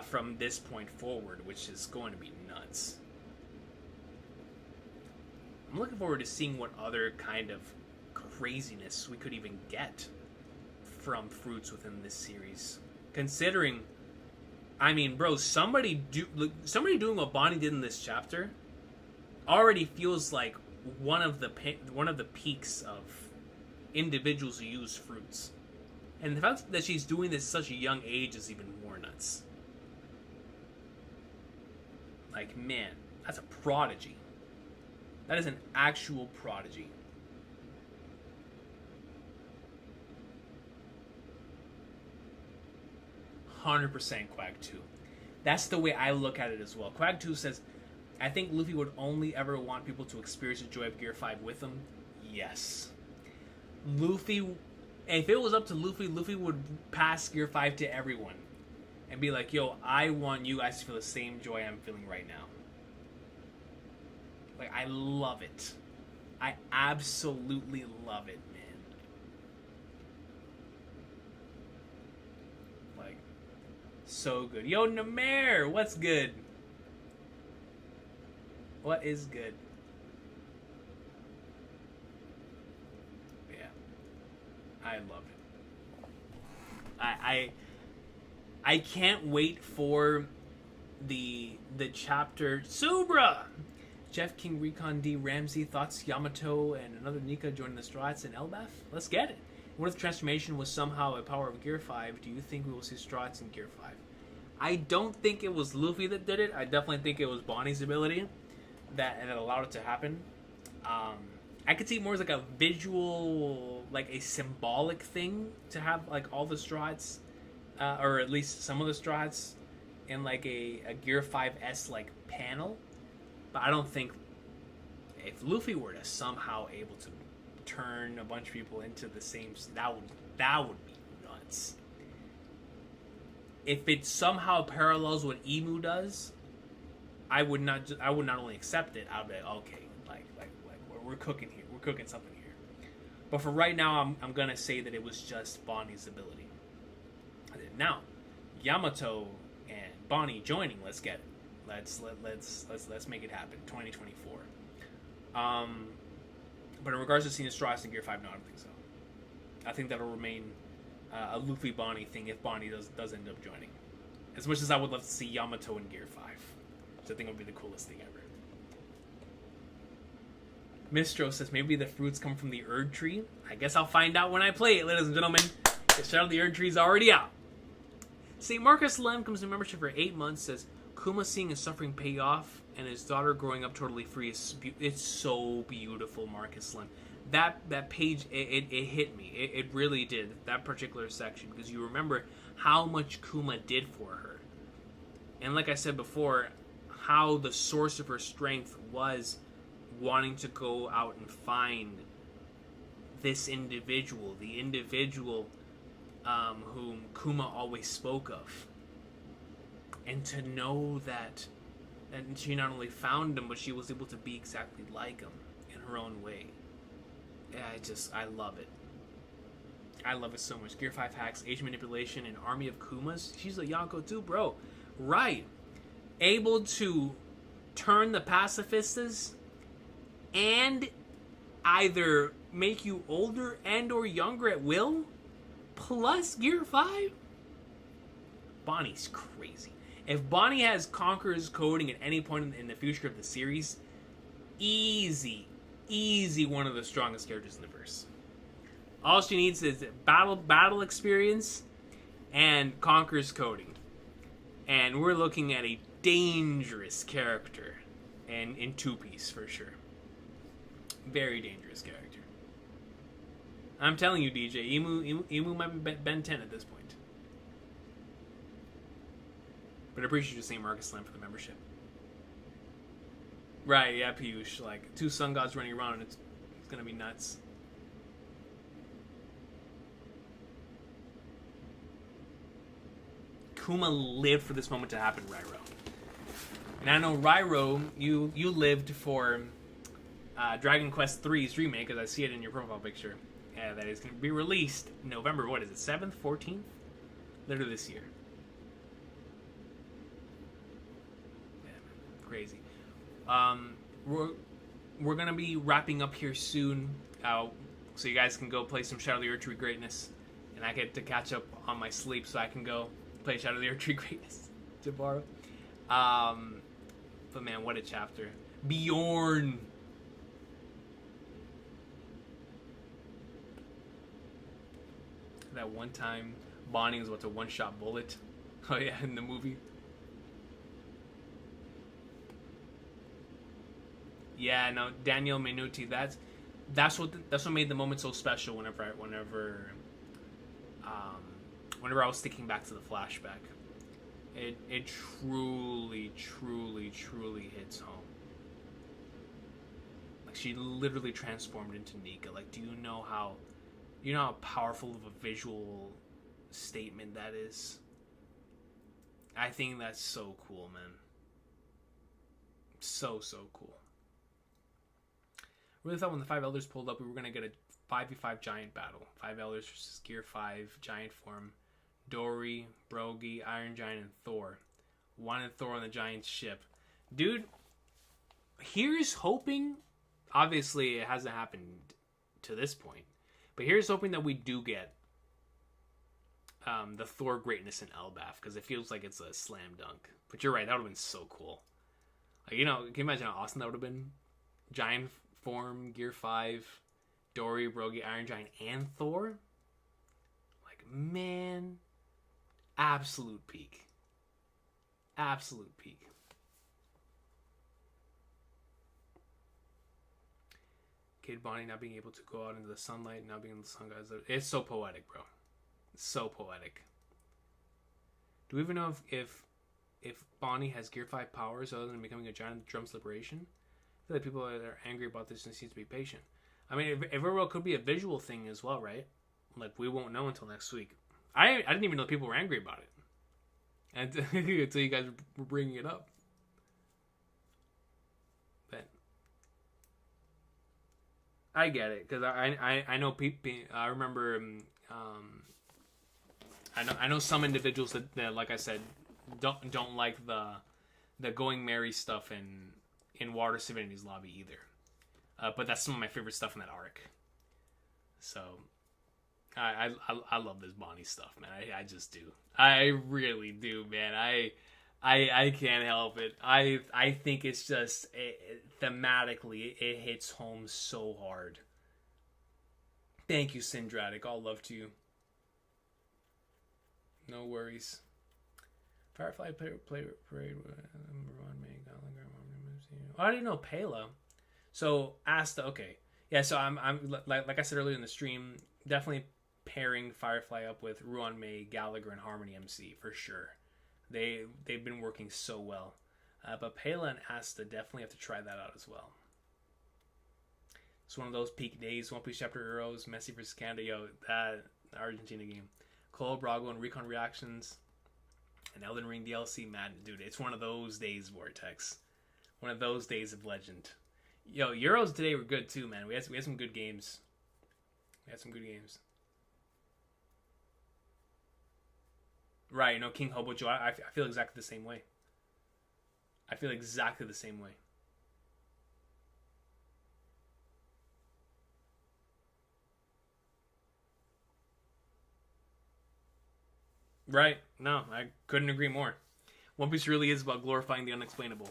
from this point forward, which is going to be nuts. I'm looking forward to seeing what other kind of craziness we could even get from fruits within this series. Considering, I mean, bro, somebody doing what Bonnie did in this chapter already feels like one of the peaks of individuals who use fruits. And the fact that she's doing this at such a young age is even more nuts. Like, man, that's a prodigy. That is an actual prodigy. %, Quag 2. That's the way I look at it as well. Quag 2 says, I think Luffy would only ever want people to experience the joy of Gear 5 with him. Yes. Luffy, if it was up to Luffy, Luffy would pass Gear 5 to everyone. And be like, yo, I want you guys to feel the same joy I'm feeling right now. Like, I love it. I absolutely love it, man. Like, so good. Yo, Namer, what's good? What is good? Yeah. I love it. I can't wait for the chapter. Subra! Jeff King, Recon D, Ramsey, Thoughts, Yamato, and another Nika joining the Strats in Elbaf. Let's get it. What if the transformation was somehow a power of Gear 5? Do you think we will see Strats in Gear 5? I don't think it was Luffy that did it. I definitely think it was Bonnie's ability that allowed it to happen. I could see it more as like a visual, like a symbolic thing to have like all the Strats, or at least some of the Strats, in like a Gear 5S like panel. But I don't think if Luffy were to somehow able to turn a bunch of people into the same, that would be nuts. If it somehow parallels what Emu does, I would not only accept it. I would be like, okay, like we're cooking here. We're cooking something here. But for right now, I'm gonna say that it was just Bonnie's ability. Now, Yamato and Bonnie joining. Let's get it. Let's make it happen. 2024. But in regards to seeing Strauss in Gear 5, no, I don't think so. I think that'll remain a Luffy Bonnie thing if Bonnie does end up joining. As much as I would love to see Yamato in Gear 5. So I think it would be the coolest thing ever. Mistro says maybe the fruits come from the Erd Tree. I guess I'll find out when I play it, ladies and gentlemen. The Shadow of the Erd Tree is already out. St. Marcus Lem comes to membership for 8 months, says Kuma seeing his suffering pay off and his daughter growing up totally free. It's so beautiful, Marcus Lem. That page, it hit me. It really did, that particular section, because you remember how much Kuma did for her. And like I said before, how the source of her strength was wanting to go out and find this individual, the individual whom Kuma always spoke of. And to know that she not only found him, but she was able to be exactly like him in her own way. Yeah, I love it. I love it so much. Gear 5 hacks, age manipulation, an army of Kumas. She's a Yonko too, bro. Right. Able to turn the pacifistas and either make you older and or younger at will, plus Gear 5? Bonnie's crazy. If Bonnie has Conqueror's coding at any point in the future of the series, easy one of the strongest characters in the verse. All she needs is battle experience and Conqueror's coding. And we're looking at a dangerous character, and in two-piece for sure. Very dangerous character. I'm telling you, DJ, Emu might be Ben 10 at this point. But I appreciate you saying Marcus Slam for the membership. Right, yeah, Piyush. Like, 2 sun gods running around, and it's gonna be nuts. Kuma lived for this moment to happen, Rairo. And I know, Rairo, you lived for Dragon Quest III's remake, as I see it in your profile picture. Yeah, that is going to be released November, what is it, 7th, 14th? Later this year. Yeah, crazy. We're going to be wrapping up here soon, so you guys can go play some Shadow of the Erd Tree Greatness, and I get to catch up on my sleep so I can go play Shadow of the Erd Tree Greatness tomorrow. But man, what a chapter. Bjorn! That one time Bonnie was about to one-shot bullet. Oh yeah, in the movie. Yeah, no, Daniel Minuti. That's what made the moment so special. Whenever I was thinking back to the flashback, it truly hits home. Like, she literally transformed into Nika. Like, do you know how powerful of a visual statement that is? I think that's so cool, man. So cool. Really thought when the 5 Elders pulled up, we were going to get a 5v5 giant battle. 5 Elders versus Gear 5 giant form. Dory, Brogy, Iron Giant, and Thor. Wanted Thor on the giant ship. Dude, here's hoping. Obviously, it hasn't happened to this point. But here's hoping that we do get the Thor greatness in Elbaf, because it feels like it's a slam dunk. But you're right, that would have been so cool. Like, can you imagine how awesome that would have been? Giant form, Gear 5, Dory, Brogy, Iron Giant, and Thor? Like, man, absolute peak. Absolute peak. Kid Bonnie not being able to go out into the sunlight, not being in the sun, guys. It's so poetic, bro. It's so poetic. Do we even know if Bonnie has Gear 5 powers other than becoming a giant drum's liberation? I feel like people that are angry about this just need to be patient. I mean, it very well could be a visual thing as well, right? Like, we won't know until next week. I didn't even know people were angry about it. Until you guys were bringing it up. But I get it, because I know people. I remember. I know some individuals that, like I said, don't like the going merry stuff in Water Divinity's lobby either. But that's some of my favorite stuff in that arc. So I love this Bonnie stuff, man. I just do. I really do, man. I can't help it. I think it's just thematically it hits home so hard. Thank you, Syndratic. All love to you. No worries. Firefly parade. Oh, I didn't know Pela. So Asta. Okay, yeah. So I'm like I said earlier in the stream, definitely pairing Firefly up with Ruan May, Gallagher, and Harmony MC for sure. They've been working so well. But Pela and Asta definitely have to try that out as well. It's one of those peak days. One Piece Chapter Heroes, Messi vs. Canada. Yo, that Argentina game. Cole Brago and Recon reactions. And Elden Ring DLC, man, dude, it's one of those days, Vortex. One of those days of legend. Yo, Euros today were good too, man. We had some good games. Right, you know, King Hobojo, I feel exactly the same way. Right. No, I couldn't agree more. One Piece really is about glorifying the unexplainable.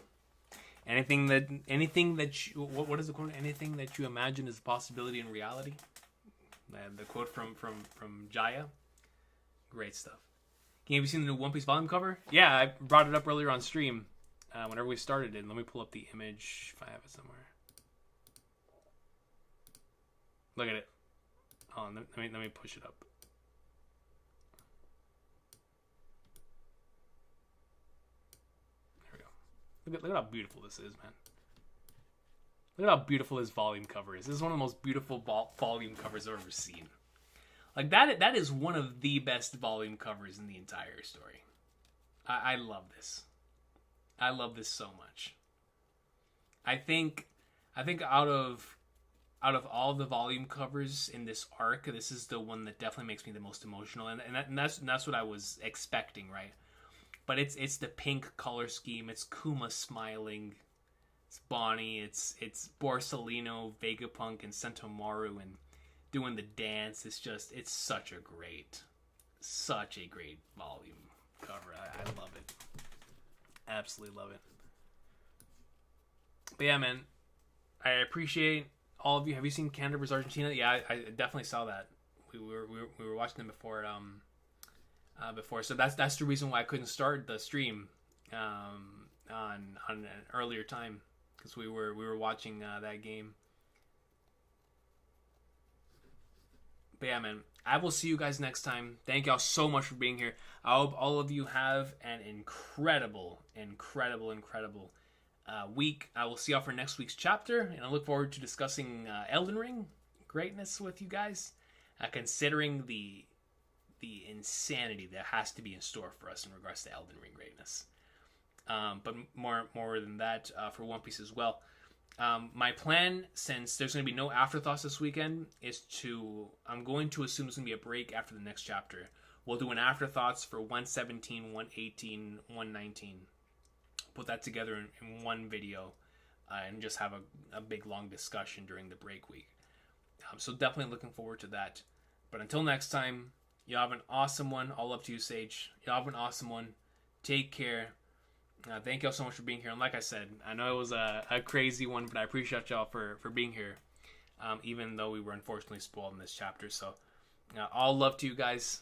Anything that you, what is the quote? Anything that you imagine is a possibility in reality. The quote from Jaya. Great stuff. Have you seen the new One Piece volume cover? Yeah, I brought it up earlier on stream. Whenever we started it. Let me pull up the image if I have it somewhere. Look at it. Oh, let me push it up. Look at how beautiful this is, man. Look at how beautiful this volume cover is. This is one of the most beautiful volume covers I've ever seen. Like, that is one of the best volume covers in the entire story. I love this. I love this so much. I think out of all the volume covers in this arc, this is the one that definitely makes me the most emotional, and that's what I was expecting, right? But it's the pink color scheme. It's Kuma smiling. It's Bonnie. It's Borsalino, Vegapunk, and Sentomaru, and doing the dance. It's such a great volume cover. I love it. Absolutely love it. But yeah, man, I appreciate all of you. Have you seen Canada vs. Argentina? Yeah, I definitely saw that. We were watching them before. So that's the reason why I couldn't start the stream on an earlier time, because we were watching that game. But yeah, man, I will see you guys next time. Thank y'all so much for being here. I hope all of you have an incredible week. I will see y'all for next week's chapter, and I look forward to discussing Elden Ring greatness with you guys, considering the insanity that has to be in store for us in regards to Elden Ring greatness. But more than that, for One Piece as well. My plan, since there's going to be no afterthoughts this weekend, is I'm going to assume there's going to be a break after the next chapter. We'll do an afterthoughts for 117, 118, 119. Put that together in one video, and just have a big long discussion during the break week. So definitely looking forward to that. But until next time, y'all have an awesome one. All up to you, Sage. Y'all have an awesome one. Take care. Thank y'all so much for being here. And like I said, I know it was a crazy one, but I appreciate y'all for being here. Even though we were unfortunately spoiled in this chapter. So all love to you guys.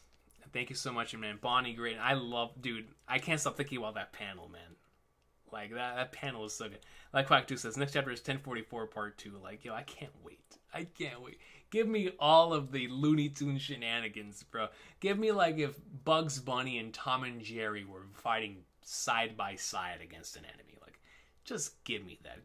Thank you so much, man. Bonnie, great. I love, dude. I can't stop thinking about that panel, man. Like that panel is so good. Like Quack 2 says, next chapter is 1044 part 2. Like, yo, I can't wait. I can't wait. Give me all of the Looney Tunes shenanigans, bro. Give me like if Bugs Bunny and Tom and Jerry were fighting side by side against an enemy. Like, just give me that.